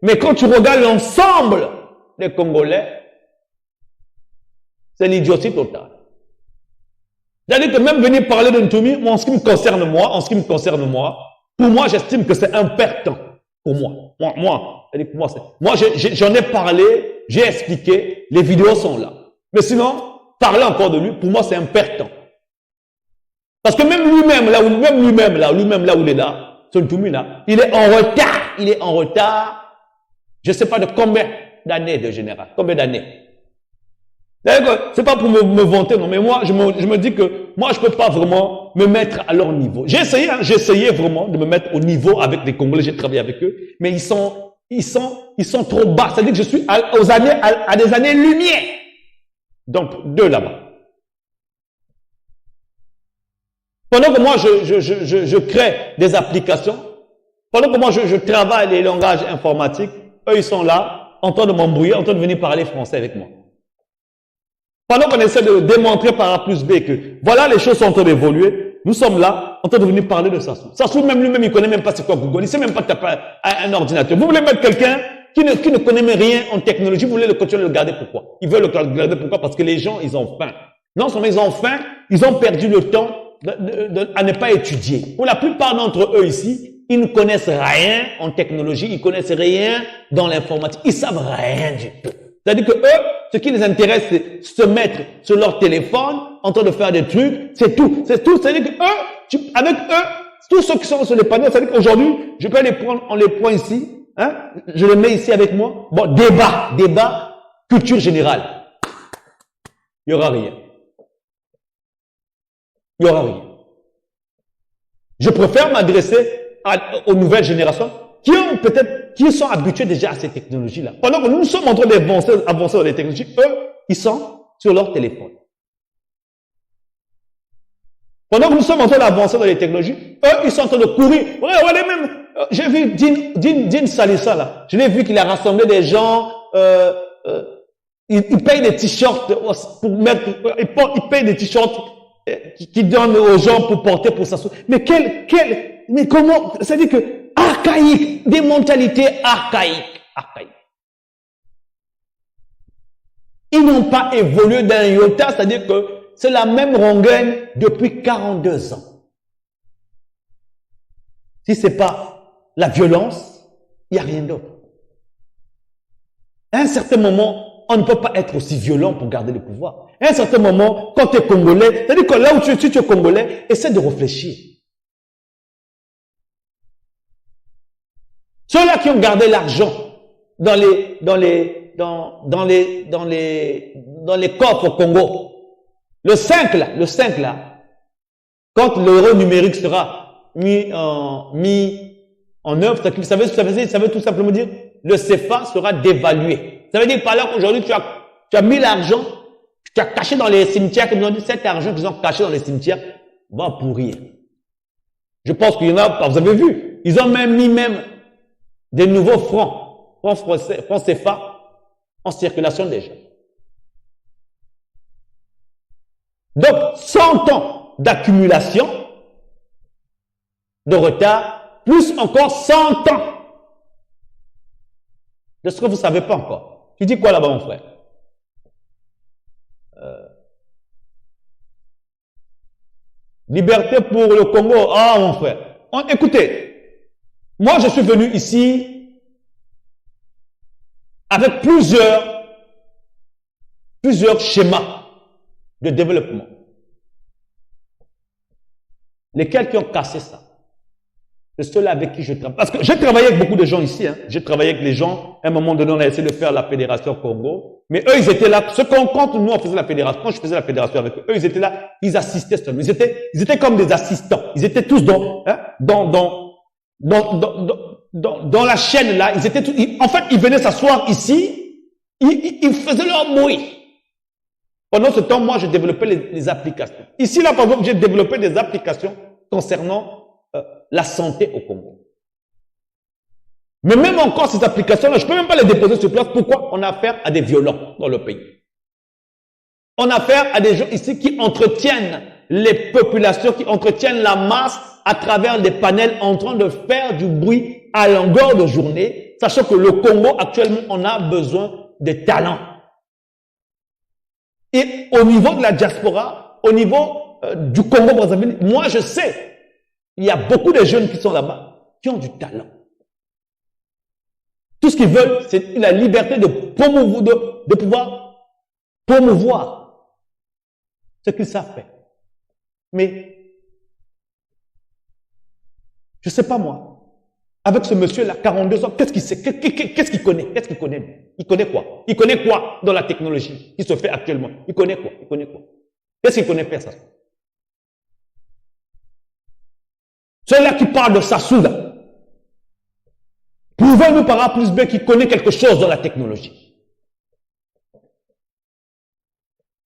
Mais quand tu regardes l'ensemble des Congolais, c'est l'idiotie totale. C'est-à-dire que même venir parler de Ntoumi, en ce qui me concerne moi, pour moi, j'estime que c'est un perte de temps. Pour moi. J'en ai parlé, j'ai expliqué, les vidéos sont là. Mais sinon, parler encore de lui, pour moi, c'est un perte de temps. Parce que même lui-même, là où il est là, ce Ntoumi là, il est en retard. Je ne sais pas de combien d'années de général. Combien d'années? C'est pas pour me vanter, non, mais moi, je me dis que moi, je peux pas vraiment me mettre à leur niveau. J'ai essayé vraiment de me mettre au niveau avec les Congolais, j'ai travaillé avec eux, mais ils sont trop bas. C'est-à-dire que je suis à des années-lumière. Donc, d'eux là-bas. Pendant que moi, je crée des applications, pendant que moi, je travaille les langages informatiques, eux, ils sont là, en train de m'embrouiller, en train de venir parler français avec moi. Pendant qu'on essaie de démontrer par A plus B que, voilà, les choses sont en train d'évoluer, nous sommes là, en train de venir parler de Sassou. Sassou, même lui-même, il connaît même pas c'est quoi Google, il sait même pas taper un ordinateur. Vous voulez mettre quelqu'un qui ne connaît même rien en technologie, vous voulez le continuer à le garder, pourquoi? Ils veulent le garder, pourquoi? Parce que les gens, ils ont faim. Non seulement ils ont faim, ils ont perdu le temps à ne pas étudier. Pour la plupart d'entre eux ici, ils ne connaissent rien en technologie, ils connaissent rien dans l'informatique, ils savent rien du tout. C'est-à-dire que eux, ce qui les intéresse, c'est se mettre sur leur téléphone, en train de faire des trucs, c'est tout. C'est-à-dire que eux, avec eux, tous ceux qui sont sur les panneaux, c'est-à-dire qu'aujourd'hui, je peux les prendre, on les prend ici, hein, je les mets ici avec moi. Bon, débat, culture générale. Il n'y aura rien. Il n'y aura rien. Je préfère m'adresser aux nouvelles générations qui sont habitués déjà à ces technologies-là. Pendant que nous sommes en train d'avancer dans les technologies, eux, ils sont sur leur téléphone. Pendant que nous sommes en train d'avancer dans les technologies, eux, ils sont en train de courir. Regardez même, j'ai vu Din Salissa, là. Je l'ai vu qu'il a rassemblé des gens, il paye des t-shirts pour mettre, il paye des t-shirts qui donnent aux gens pour porter pour s'asseoir. Mais comment, c'est-à-dire que, archaïque, des mentalités archaïques. Ils n'ont pas évolué d'un iota, c'est-à-dire que c'est la même rengaine depuis 42 ans. Si c'est pas la violence, il n'y a rien d'autre. À un certain moment, on ne peut pas être aussi violent pour garder le pouvoir. À un certain moment, quand tu es Congolais, c'est-à-dire que là où tu es Congolais, essaie de réfléchir. Ceux-là qui ont gardé l'argent dans les coffres au Congo, le 5 là, quand l'euro numérique sera mis en œuvre, ça veut tout simplement dire, le CFA sera dévalué. Ça veut dire par là qu'aujourd'hui, tu as mis l'argent, tu as caché dans les cimetières, comme ils ont dit, cet argent qu'ils ont caché dans les cimetières va pourrir. Je pense qu'il y en a, vous avez vu, ils ont même mis des nouveaux francs CFA en circulation déjà. Donc, 100 ans d'accumulation de retard, plus encore 100 ans de ce que vous ne savez pas encore. Tu dis quoi là-bas, mon frère? Liberté pour le Congo. Ah, mon frère. Écoutez, moi, je suis venu ici avec plusieurs schémas de développement. Lesquels qui ont cassé ça? C'est ceux-là avec qui je travaille. Parce que j'ai travaillé avec beaucoup de gens ici. Hein. J'ai travaillé avec les gens. À un moment donné, on a essayé de faire la fédération Congo. Mais eux, ils étaient là. Quand nous, on faisait la fédération, quand je faisais la fédération avec eux, ils étaient là. Ils assistaient seulement. Ils étaient comme des assistants. Ils étaient tous dans la chaîne là. Ils étaient tous, en fait, ils venaient s'asseoir ici. Ils faisaient leur bruit. Pendant ce temps, moi, je développais les applications. Ici, là, par exemple, j'ai développé des applications concernant la santé au Congo. Mais même encore ces applications-là, je ne peux même pas les déposer sur place. Pourquoi? On a affaire à des violents dans le pays. On a affaire à des gens ici qui entretiennent les populations, qui entretiennent la masse à travers des panels en train de faire du bruit à longueur de journée, sachant que le Congo, actuellement, on a besoin de talents. Et au niveau de la diaspora, au niveau du Congo-Brazzaville, moi je sais, il y a beaucoup de jeunes qui sont là-bas, qui ont du talent. Tout ce qu'ils veulent, c'est la liberté de pouvoir promouvoir ce qu'ils savent faire. Mais, je ne sais pas moi, avec ce monsieur-là, 42 ans, qu'est-ce qu'il sait? Qu'est-ce qu'il connaît? Qu'est-ce qu'il connaît? Il connaît quoi? Il connaît quoi dans la technologie qui se fait actuellement? Il connaît quoi? Il connaît quoi? Qu'est-ce qu'il connaît faire ça? Celui-là qui parle de Sassou, là, prouvez-nous par A plus B qu'il connaît quelque chose dans la technologie.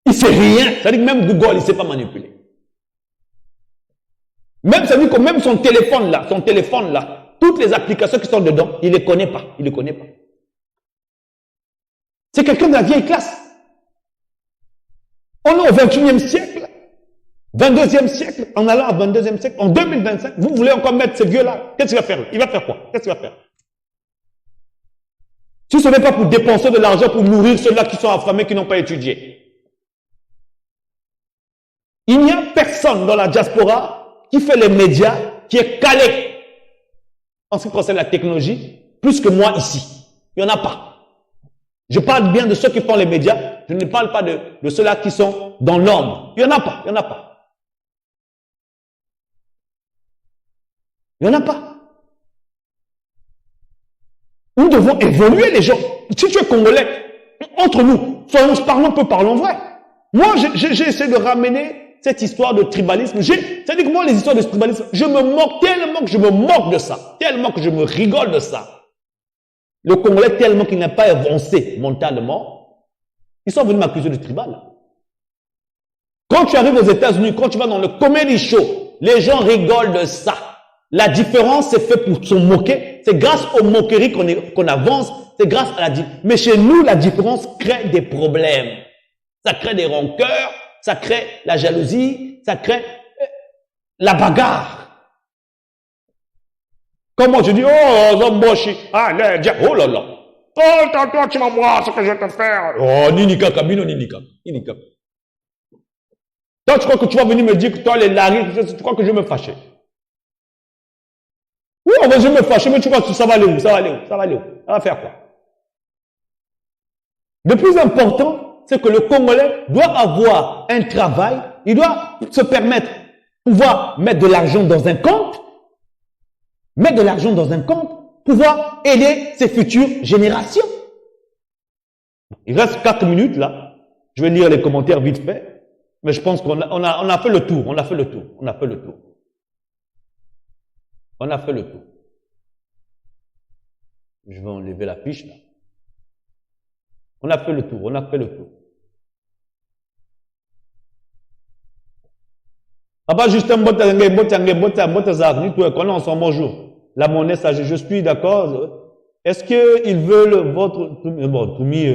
Il ne sait rien. Ça veut dire que même Google, il ne sait pas manipuler. Même, ça veut dire que même son téléphone là, toutes les applications qui sont dedans, il ne les connaît pas. Il ne les connaît pas. C'est quelqu'un de la vieille classe. On est au 21e siècle. 22e siècle, en allant au 22e siècle, en 2025, vous voulez encore mettre ce vieux-là. Qu'est-ce qu'il va faire? Il va faire quoi? Qu'est-ce qu'il va faire? Si ce n'est pas pour dépenser de l'argent pour nourrir ceux-là qui sont affamés, qui n'ont pas étudié. Il n'y a personne dans la diaspora qui fait les médias, qui est calé en ce qui concerne la technologie, plus que moi ici. Il n'y en a pas. Je parle bien de ceux qui font les médias, je ne parle pas de ceux-là qui sont dans l'ombre. Il n'y en a pas, il n'y en a pas. Il n'y en a pas. Nous devons évoluer les gens. Si tu es Congolais, entre nous, parlons peu, parlons vrai. Moi, j'ai essayé de ramener cette histoire de tribalisme. C'est-à-dire que moi, les histoires de tribalisme, je me moque tellement que je me moque de ça. Tellement que je me rigole de ça. Le Congolais, tellement qu'il n'a pas avancé mentalement, ils sont venus m'accuser de tribal. Quand tu arrives aux États-Unis, quand tu vas dans le comedy show, les gens rigolent de ça. La différence, c'est fait pour se moquer. C'est grâce aux moqueries qu'on avance. C'est grâce à la différence. Mais chez nous, la différence crée des problèmes. Ça crée des rancœurs. Ça crée la jalousie. Ça crée la bagarre. Comme moi, je dis, oh, Zomboshi. Ah, oh là là. Oh, toi, tu vas voir ce que je vais te faire. Oh, Ninika, Kabino, Ninika. Toi, tu crois que tu vas venir me dire que toi, les laris, tu crois que je vais me fâcher? Oui, on va je me fâcher, mais tu crois que ça va aller où? Ça va aller où? Ça va aller où? Ça va faire quoi? Le plus important, c'est que le Congolais doit avoir un travail, il doit se permettre, pouvoir mettre de l'argent dans un compte, pouvoir aider ses futures générations. Il reste 4 minutes là. Je vais lire les commentaires vite fait. Mais je pense qu'on a fait le tour. On a fait le tour. Je vais enlever la fiche là. On a fait le tour. Papa Justin Botazak, nous tous, qu'on est ensemble, bonjour. La monnaie, ça, je suis d'accord. est-ce qu'ils veulent votre... Bon, Toumi,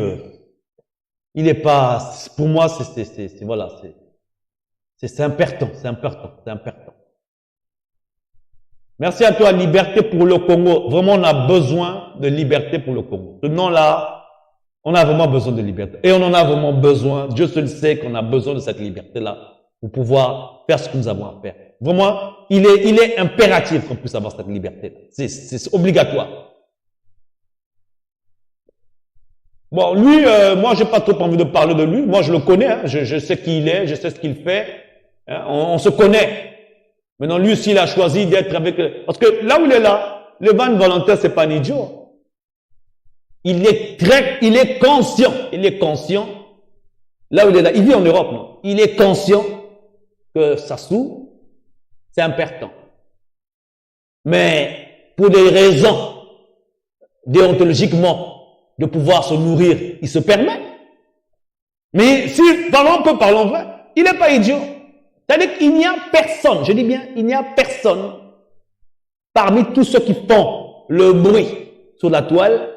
il n'est pas... Pour moi, voilà, c'est important, c'est important, c'est important. Merci à toi, Liberté pour le Congo. Vraiment, on a besoin de liberté pour le Congo. Ce nom-là, on a vraiment besoin de liberté. Et on en a vraiment besoin. Dieu seul sait qu'on a besoin de cette liberté-là pour pouvoir faire ce que nous avons à faire. Vraiment, il est impératif qu'on puisse avoir cette liberté. C'est obligatoire. Bon, lui, moi, j'ai pas trop envie de parler de lui. Moi, je le connais. Hein. Je sais qui il est, je sais ce qu'il fait. Hein. On se connaît. Maintenant, lui aussi, il a choisi d'être avec... Parce que là où il est là, le Van Volontaire, c'est pas un idiot. Il est conscient. Là où il est là, il vit en Europe, non? Il est conscient que Sassou, c'est important. Mais, pour des raisons déontologiquement, de pouvoir se nourrir, il se permet. Mais si, parlons vrai, il n'est pas idiot. C'est-à-dire qu'il n'y a personne, je dis bien, il n'y a personne parmi tous ceux qui font le bruit sur la toile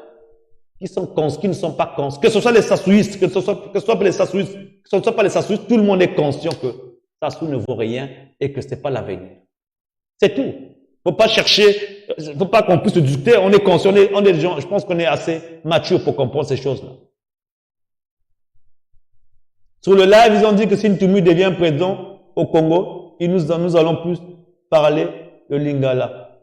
qui ne sont pas conscients. Que ce soit les Sassouistes, que ce soit pas les Sassouistes, tout le monde est conscient que Sassou ne vaut rien et que c'est pas l'avenir. C'est tout. Faut pas chercher, faut pas qu'on puisse se discuter, on est conscient, on est des gens, je pense qu'on est assez mature pour comprendre ces choses-là. Sur le live, ils ont dit que si Ntoumi devient président au Congo, nous allons plus parler de Lingala.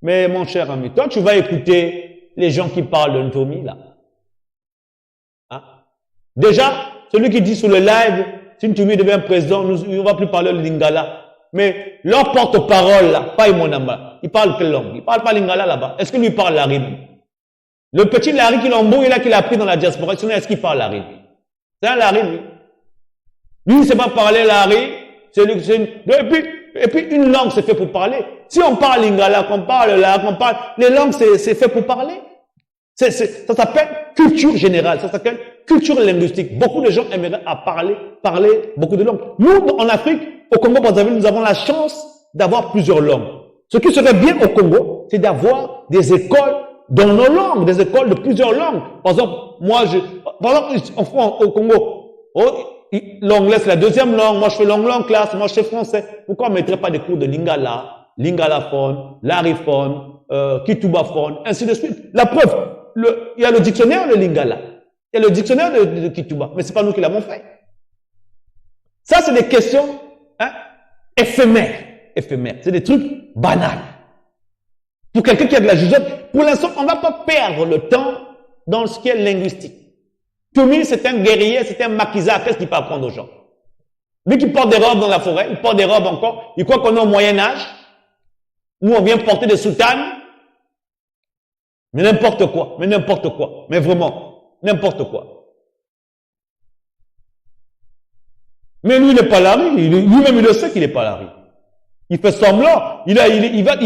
Mais mon cher ami, toi tu vas écouter les gens qui parlent de Ntoumi là. Hein? Déjà, celui qui dit sur le live, si Ntoumi devient président, on ne va plus parler de Lingala. Mais leur porte-parole là, pas Imonamba, il parle quelle langue? Il parle pas Lingala là-bas. Est-ce que lui parle Larry? Le petit Larry qu'il embrouille là, qu'il a pris dans la diaspora, est-ce qu'il parle Larry? C'est un Larry, lui. Lui, il ne sait pas parler Larry. Et puis, une langue, c'est fait pour parler. Si on parle Lingala, qu'on parle Larry, qu'on parle, les langues, c'est fait pour parler. Ça s'appelle culture générale. Ça s'appelle culture linguistique. Beaucoup de gens aimeraient à parler beaucoup de langues. Nous, en Afrique, au Congo, nous avons la chance d'avoir plusieurs langues. Ce qui serait bien au Congo, c'est d'avoir des écoles dans nos langues, des écoles de plusieurs langues. Par exemple, au Congo, l'anglais c'est la deuxième langue, moi je fais langue classe, moi je fais français. Pourquoi on ne mettrait pas des cours de Lingala, Lingalaphone, Lariphone, Kitubaphone, ainsi de suite? La preuve, il y a le dictionnaire de Lingala, il y a le dictionnaire de Kituba, mais c'est pas nous qui l'avons fait. Ça, c'est des questions éphémères. C'est des trucs banals. Pour quelqu'un qui a de la jugeote, pour l'instant, on ne va pas perdre le temps dans ce qui est linguistique. Toumi, c'est un guerrier, c'est un maquisard. Qu'est-ce qu'il peut apprendre aux gens? Lui qui porte des robes dans la forêt, il porte des robes encore, il croit qu'on est au Moyen-Âge, où on vient porter des soutanes. Mais n'importe quoi, mais vraiment, n'importe quoi. Mais lui, il n'est pas Larry, lui-même il le sait qu'il n'est pas Larry. Il fait semblant, il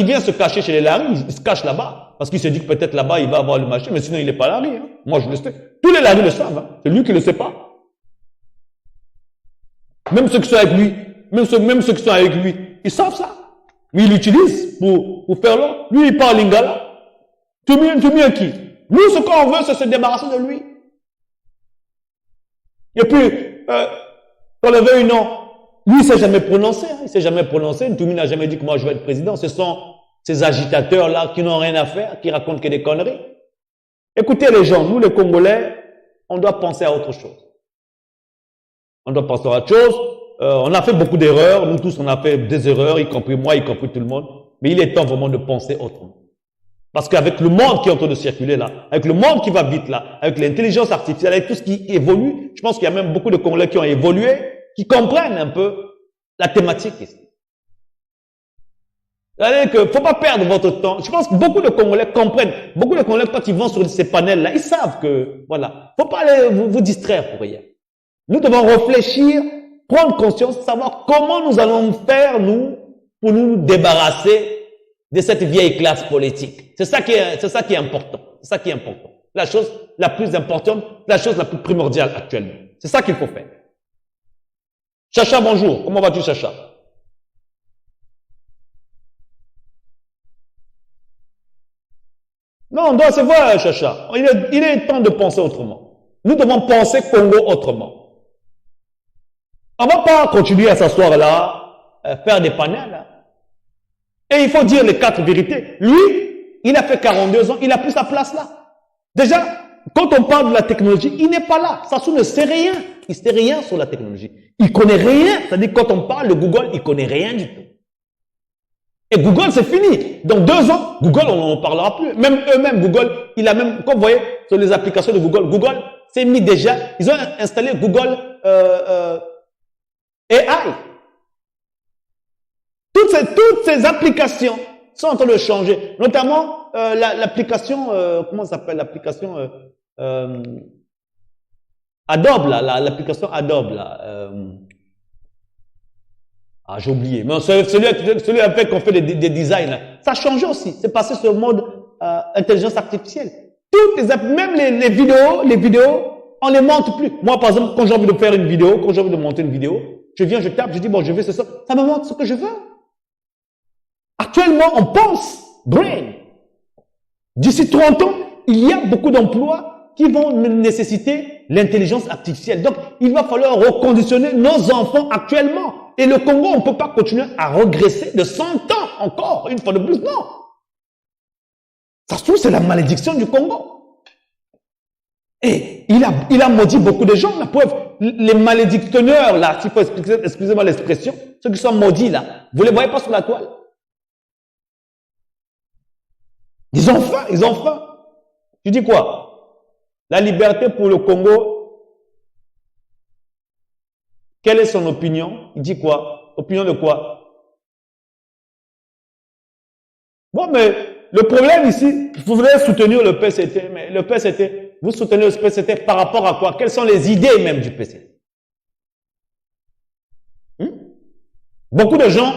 vient se cacher chez les Larry, il se cache là-bas. Parce qu'il se dit que peut-être là-bas, il va avoir le machin, mais sinon il n'est pas Larry. Hein. Moi, je le sais. Tous les Larry le savent. Hein. C'est lui qui ne le sait pas. Même ceux qui sont avec lui, même ceux qui sont avec lui, ils savent ça. Mais ils l'utilisent pour faire l'or. Lui, il parle Lingala. Toumi à qui? Nous, ce qu'on veut, c'est se débarrasser de lui. Et puis, qu'on le veuille ou non, lui, il ne s'est jamais prononcé. Hein. Il ne s'est jamais prononcé. Toumi n'a jamais dit que moi, je vais être président. Ce sont ces agitateurs-là qui n'ont rien à faire, qui racontent que des conneries. Écoutez les gens, nous les Congolais, on doit penser à autre chose. On doit penser à autre chose. On a fait beaucoup d'erreurs, nous tous on a fait des erreurs, y compris moi, y compris tout le monde. Mais il est temps vraiment de penser autrement. Parce qu'avec le monde qui est en train de circuler là, avec le monde qui va vite là, avec l'intelligence artificielle, avec tout ce qui évolue, je pense qu'il y a même beaucoup de Congolais qui ont évolué, qui comprennent un peu la thématique ici. C'est-à-dire qu'il ne faut pas perdre votre temps. Je pense que beaucoup de Congolais comprennent. Beaucoup de Congolais, quand ils vont sur ces panels-là, ils savent que, voilà, faut pas aller vous distraire pour rien. Nous devons réfléchir, prendre conscience, savoir comment nous allons faire, nous, pour nous débarrasser de cette vieille classe politique. C'est ça qui est important. C'est ça qui est important. La chose la plus importante, la chose la plus primordiale actuellement. C'est ça qu'il faut faire. Chacha, bonjour. Comment vas-tu, Chacha? Non, donc c'est vrai, Chacha. Il est temps de penser autrement. Nous devons penser Congo autrement. On ne va pas continuer à s'asseoir là, faire des panels. Hein. Et il faut dire les 4 vérités. Lui, il a fait 42 ans, il a pris sa place là. Déjà, quand on parle de la technologie, il n'est pas là. Sassou ne sait rien. Il ne sait rien sur la technologie. Il connaît rien. C'est-à-dire, quand on parle de Google, il connaît rien du tout. Et Google, c'est fini. Dans 2 ans, Google, on n'en parlera plus. Même eux-mêmes, Google, il a même, comme vous voyez, sur les applications de Google, Google s'est mis déjà, ils ont installé Google AI. Toutes ces applications sont en train de changer. Notamment, l'application, comment ça s'appelle? L'application Adobe, là, l'application Adobe, là. J'ai oublié. Mais celui avec qu'on fait des designs, là, ça a changé aussi. C'est passé sur le mode intelligence artificielle. Toutes les même les vidéos, on les monte plus. Moi, par exemple, quand j'ai envie de faire une vidéo, quand j'ai envie de monter une vidéo, je viens, je tape, je dis, bon, je veux ça. Ça me montre ce que je veux. Actuellement, on pense, brain. D'ici 30 ans, il y a beaucoup d'emplois qui vont nécessiter l'intelligence artificielle. Donc, il va falloir reconditionner nos enfants actuellement. Et le Congo, on ne peut pas continuer à regresser de 100 ans encore, une fois de plus, non. Ça se trouve, c'est la malédiction du Congo. Et il a maudit beaucoup de gens, la preuve. Les malédictionneurs, là, s'il faut excusez-moi l'expression, ceux qui sont maudits, là, vous les voyez pas sur la toile. Ils ont faim, ils ont faim. Tu dis quoi? La liberté pour le Congo, quelle est son opinion? Il dit quoi? Opinion de quoi? Bon, mais le problème ici, vous voulez soutenir le PCT, mais le PCT, vous soutenez le PCT par rapport à quoi? Quelles sont les idées même du PCT? Beaucoup de gens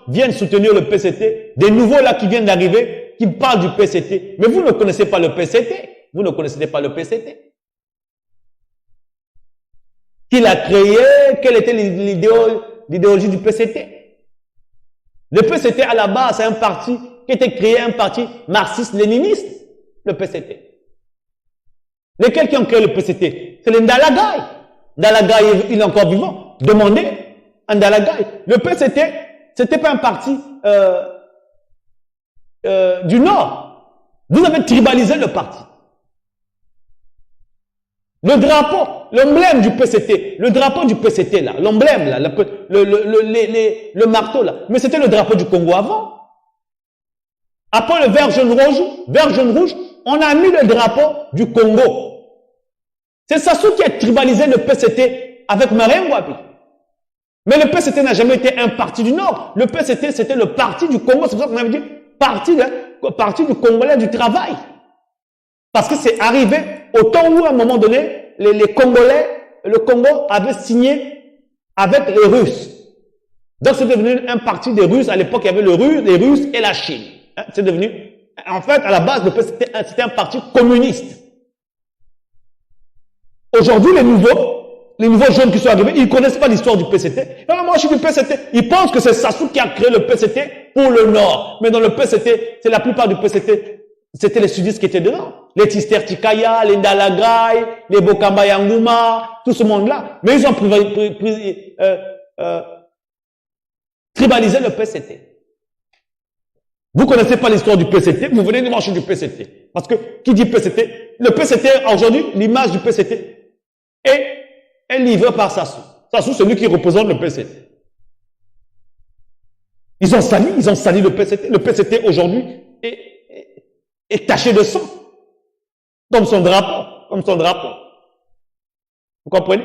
viennent soutenir le PCT, des nouveaux là qui viennent d'arriver, qui parlent du PCT. Mais vous ne connaissez pas le PCT. Vous ne connaissez pas le PCT. Qui l'a créé? Quelle était l'idéologie du PCT? Le PCT, à la base, c'est un parti qui était créé, un parti marxiste-léniniste, le PCT. Lesquels qui ont créé le PCT? C'est les Ndalagaï. Ndalagaï, il est encore vivant. Demandez à Ndalagaï. Le PCT, c'était pas un parti du Nord. Vous avez tribalisé le parti. Le drapeau, l'emblème du PCT, le drapeau du PCT là, l'emblème là, le marteau là, mais c'était le drapeau du Congo avant. Après le vert jaune rouge, on a mis le drapeau du Congo. C'est Sassou qui a tribalisé le PCT avec Marien Ngouabi. Mais le PCT n'a jamais été un parti du Nord. Le PCT, c'était le parti du Congo. C'est pour ça qu'on avait dit parti du Congolais du travail. Parce que c'est arrivé au temps où, à un moment donné, les Congolais, le Congo avait signé avec les Russes. Donc, c'est devenu un parti des Russes. À l'époque, il y avait les Russes et la Chine. C'est devenu, en fait, à la base, c'était un parti communiste. Aujourd'hui, les nouveaux jeunes qui sont arrivés, ils ne connaissent pas l'histoire du PCT. Non, moi, je suis du PCT. Ils pensent que c'est Sassou qui a créé le PCT pour le Nord. Mais dans le PCT, c'est la plupart du PCT, c'était les sudistes qui étaient dedans. Les Tister Tikaya, les Ndalagaï, les Bokamba Yangouma, tout ce monde-là. Mais ils ont tribalisé le PCT. Vous ne connaissez pas l'histoire du PCT, vous venez de marcher du PCT. Parce que, qui dit PCT? Le PCT, aujourd'hui, l'image du PCT est livrée par Sassou. Sassou, c'est lui qui représente le PCT. Ils ont sali le PCT. Le PCT, aujourd'hui, est taché de sang. Comme son drapeau. Vous comprenez?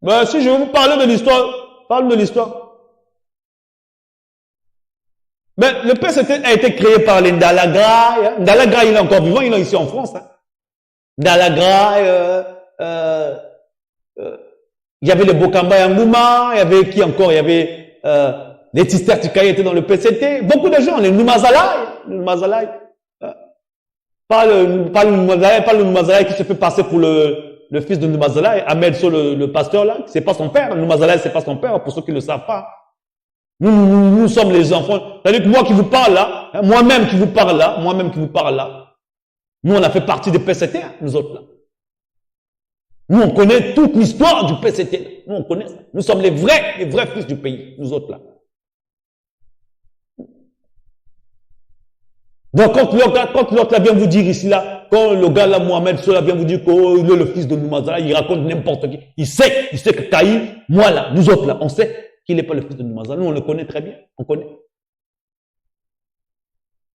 Ben, si je vais vous parler de l'histoire, parle de l'histoire. Ben, le PCT a été créé par les Ndalagaï. Ndalagaï, il est encore vivant, il est ici en France. Hein. Ndalagaï, il y avait les Bokamba Yangouma, il y avait qui encore? Il y avait les Tister Tikaya étaient dans le PCT. Beaucoup de gens, les Numazalaï. Pas le Numazalaï qui se fait passer pour le fils de Numazalaï, Ahmed So, le pasteur là, c'est pas son père. Numazalaï, c'est pas son père, pour ceux qui ne le savent pas. Nous sommes les enfants. C'est-à-dire que moi qui vous parle là, hein, moi-même qui vous parle là, nous on a fait partie des PCT, hein, nous autres là. Nous on connaît toute l'histoire du PCT. Là. Nous on connaît ça. Nous sommes les vrais fils du pays, nous autres là. Donc quand l'autre là vient vous dire ici là, quand le gars là, Mohamed Sola vient vous dire qu'il est le fils de Noumazala, il raconte n'importe qui. Il sait que Kaï, moi là, nous autres là, on sait qu'il n'est pas le fils de Noumazala. Nous on le connaît très bien, on connaît.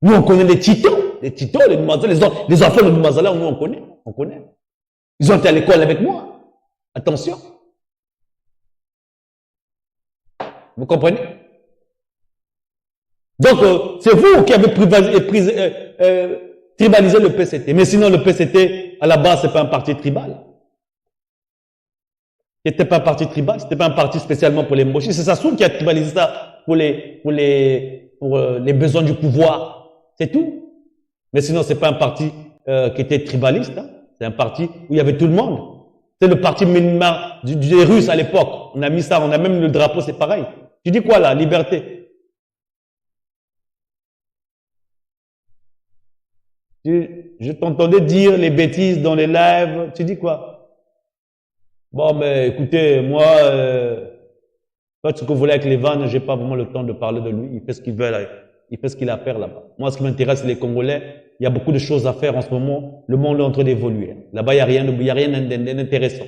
Nous on connaît les titans, les Noumazala, les enfants de Noumazala, nous on connaît. Ils ont été à l'école avec moi. Attention. Vous comprenez? Donc, c'est vous qui avez tribalisé le PCT. Mais sinon, le PCT, à la base, c'est pas un parti tribal. C'était pas un parti tribal, c'était pas un parti spécialement pour les Mboshi. C'est Sassoum qui a tribalisé ça pour les besoins du pouvoir. C'est tout. Mais sinon, c'est pas un parti qui était tribaliste. Hein. C'est un parti où il y avait tout le monde. C'est le parti Myanmar des Russes à l'époque. On a mis ça, on a même le drapeau, c'est pareil. Tu dis quoi là? Liberté. Je t'entendais dire les bêtises dans les lives. Tu dis quoi? Bon, mais écoutez, moi, faites ce que vous voulez avec les vannes, j'ai pas vraiment le temps de parler de lui. Il fait ce qu'il veut, là. Il fait ce qu'il a à faire là-bas. Moi, ce qui m'intéresse, c'est les Congolais. Il y a beaucoup de choses à faire en ce moment. Le monde est en train d'évoluer. Là-bas, il y a rien d'intéressant.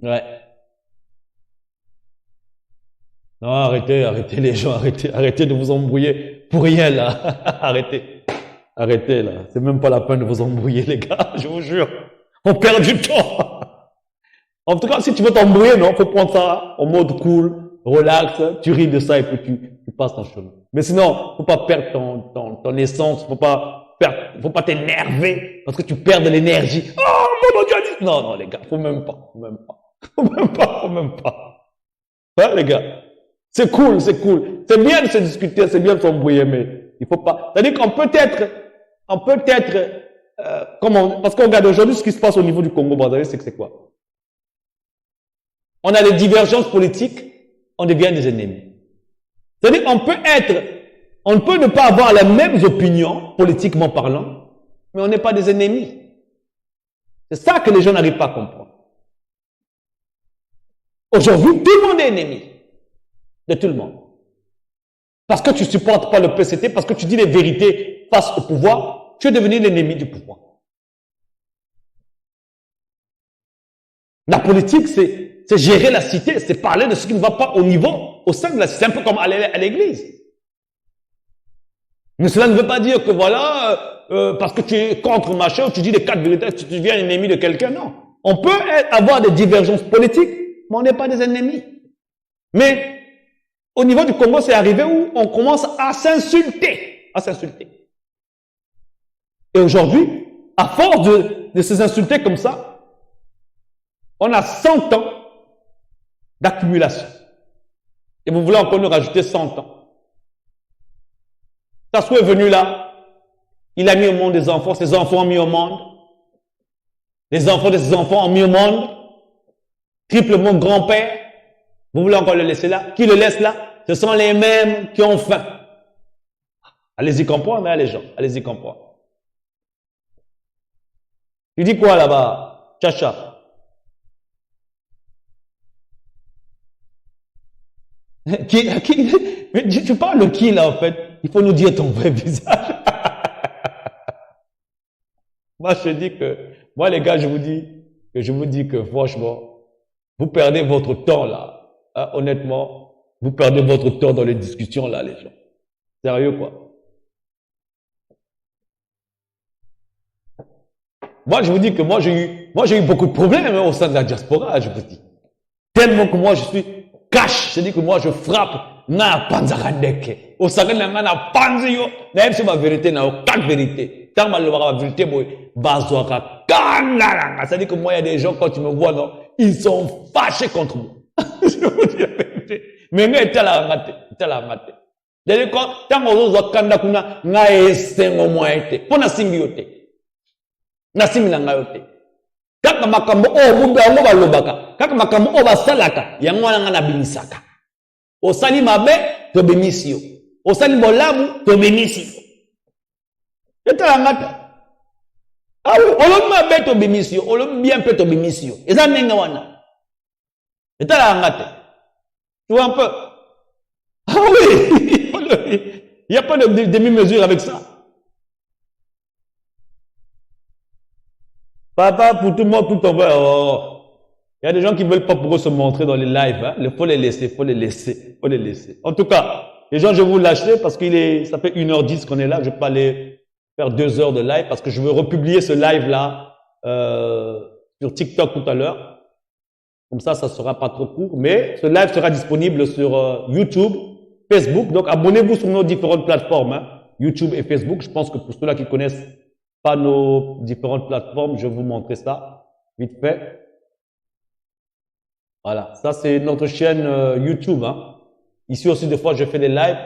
Ouais. Non, arrêtez les gens, arrêtez de vous embrouiller pour rien là. Arrêtez là. C'est même pas la peine de vous embrouiller les gars, je vous jure. On perd du temps. En tout cas, si tu veux t'embrouiller, non, faut prendre ça en mode cool, relax, tu ris de ça et puis tu passes ton chemin. Mais sinon, faut pas perdre ton essence, faut pas t'énerver parce que tu perds de l'énergie. Oh, mon organisme. Non, les gars, faut même pas. Hein, les gars? C'est cool. C'est bien de se discuter, c'est bien de s'embrouiller, mais il faut pas. C'est-à-dire qu'on peut être, parce qu'on regarde aujourd'hui ce qui se passe au niveau du Congo-Brazzaville, c'est quoi? On a des divergences politiques, on devient des ennemis. C'est-à-dire qu'on on peut ne pas avoir les mêmes opinions, politiquement parlant, mais on n'est pas des ennemis. C'est ça que les gens n'arrivent pas à comprendre. Aujourd'hui, tout le monde est ennemi de tout le monde. Parce que tu ne supportes pas le PCT, parce que tu dis les vérités face au pouvoir, tu es devenu l'ennemi du pouvoir. La politique, c'est gérer la cité, c'est parler de ce qui ne va pas au sein de la cité. C'est un peu comme aller à l'église. Mais cela ne veut pas dire que voilà, parce que tu es contre machin, tu dis les 4 vérités, tu deviens ennemi de quelqu'un, non. On peut avoir des divergences politiques, mais on n'est pas des ennemis. Mais au niveau du Congo, c'est arrivé où on commence à s'insulter. Et aujourd'hui, à force de se insulter comme ça, on a 100 ans d'accumulation. Et vous voulez encore nous rajouter 100 ans. Sassou est venu là, il a mis au monde des enfants, ses enfants ont mis au monde. Les enfants de ses enfants ont mis au monde. Triplement grand-père. Vous voulez encore le laisser là? Qui le laisse là? Ce sont les mêmes qui ont faim. Allez-y comprendre, hein, les gens. Allez-y comprendre. Tu dis quoi là-bas? Chacha. Mais tu parles de qui là en fait? Il faut nous dire ton vrai visage. Moi les gars, je vous dis que franchement, vous perdez votre temps là. Hein, honnêtement, vous perdez votre temps dans les discussions là, les gens. Sérieux quoi. Moi je vous dis que moi j'ai eu beaucoup de problèmes hein, au sein de la diaspora, je vous dis. Tellement que moi je suis cash, c'est-à-dire que moi je frappe na panzarandeke. Au sagan na na panzio, même si ma vérité n'a quatre vérités. Tant mal la vérité boy, bazooka kanala. C'est-à-dire que moi il y a des gens quand tu me vois non, ils sont fâchés contre moi. Je vous dis la vérité. Mais nga etala ngate. C'est-à-dire quand tant ozo kanda kuna nga esengo moite. Pona simbi yote. Na simbi na nga yote. Quand kaka makambo o bumbe yango balobaka kaka makambo o basalaka yango wana nga nabimisaka osali mabe tobimisi yo osali bolamu tobimisi yo etala ngata ah oui olobi mabe tobimisi yo olobi bien mpe tobimisi yo eza ndenge wana etala ngata tu vois un peu ah oui il n'y a pas de demi-mesure avec ça. Papa, pour tout le monde, tout en va. Oh. Il y a des gens qui ne veulent pas pour eux se montrer dans les lives. Hein. Il faut les laisser, faut les laisser, faut les laisser. En tout cas, les gens, je vais vous lâcher parce ça fait 1h10 qu'on est là. Je vais pas aller faire 2 heures de live parce que je veux republier ce live-là sur TikTok tout à l'heure. Comme ça sera pas trop court. Mais ce live sera disponible sur YouTube, Facebook. Donc, abonnez-vous sur nos différentes plateformes, hein, YouTube et Facebook. Je pense que pour ceux-là qui connaissent pas nos différentes plateformes, je vais vous montrer ça vite fait. Voilà, ça c'est notre chaîne YouTube. Hein. Ici aussi, des fois, je fais des lives.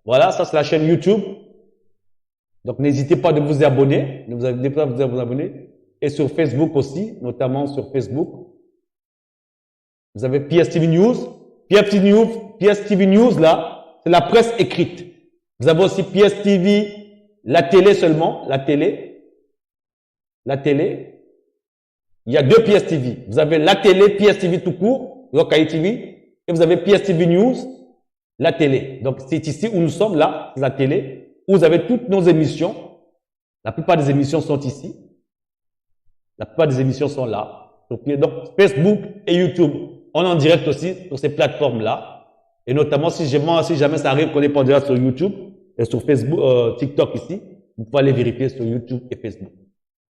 Voilà, ça c'est la chaîne YouTube. Donc, n'hésitez pas de vous abonner. Ne vous n'hésitez pas de vous abonner. Et sur Facebook aussi, notamment sur Facebook. Vous avez PSTV News. PSTV News, là, c'est la presse écrite. Vous avez aussi PSTV, la télé seulement, la télé. Il y a 2 PSTV. Vous avez la télé, PSTV tout court, Lokai TV, et vous avez PSTV News, la télé. Donc, c'est ici où nous sommes, là, c'est la télé, où vous avez toutes nos émissions. La plupart des émissions sont ici. La plupart des émissions sont là. Donc, Facebook et YouTube, on est en direct aussi sur ces plateformes-là. Et notamment, si jamais ça arrive qu'on n'est pas déjà sur YouTube et sur Facebook, TikTok ici, vous pouvez aller vérifier sur YouTube et Facebook.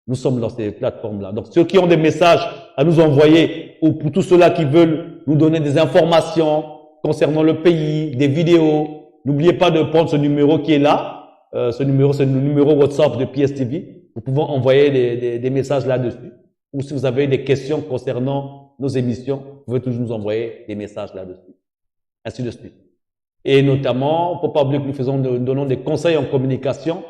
Nous sommes dans ces plateformes-là. Donc, ceux qui ont des messages à nous envoyer, ou pour tous ceux-là qui veulent nous donner des informations concernant le pays, des vidéos, n'oubliez pas de prendre ce numéro qui est là. Ce numéro, c'est le numéro WhatsApp de PSTV. Vous pouvez envoyer des messages là-dessus. Ou si vous avez des questions concernant nos émissions, vous pouvez toujours nous envoyer des messages là-dessus. Ainsi de suite. Et notamment, faut pas oublier que nous donnons des conseils en communication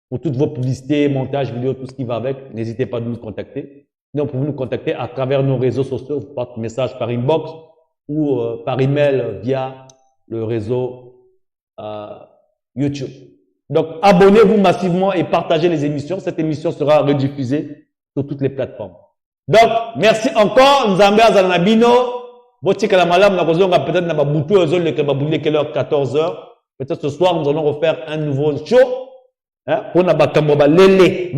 pour toutes vos publicités, montages, vidéos, tout ce qui va avec. N'hésitez pas à nous contacter. Sinon, vous pouvez nous contacter à travers nos réseaux sociaux, par message par inbox ou par email via le réseau YouTube. Donc, abonnez-vous massivement et partagez les émissions. Cette émission sera rediffusée sur toutes les plateformes. Donc, merci encore. Nzambe Azanabino. Botika la malam, peut-être na babutu le kebaboulé quelle heure 14h. Peut-être ce soir nous allons refaire un nouveau show. Hein, pour na bakambo ba lele.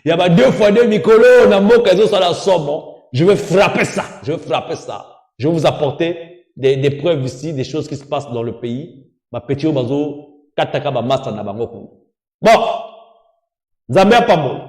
Il y a 2 fois 2 mikolo na mboka ezo sala somo. Je vais frapper ça. Je vais vous apporter des preuves ici, des choses qui se passent dans le pays. Ma petit obazo kataka ba masa na bango. Bon. Nzambe apambo.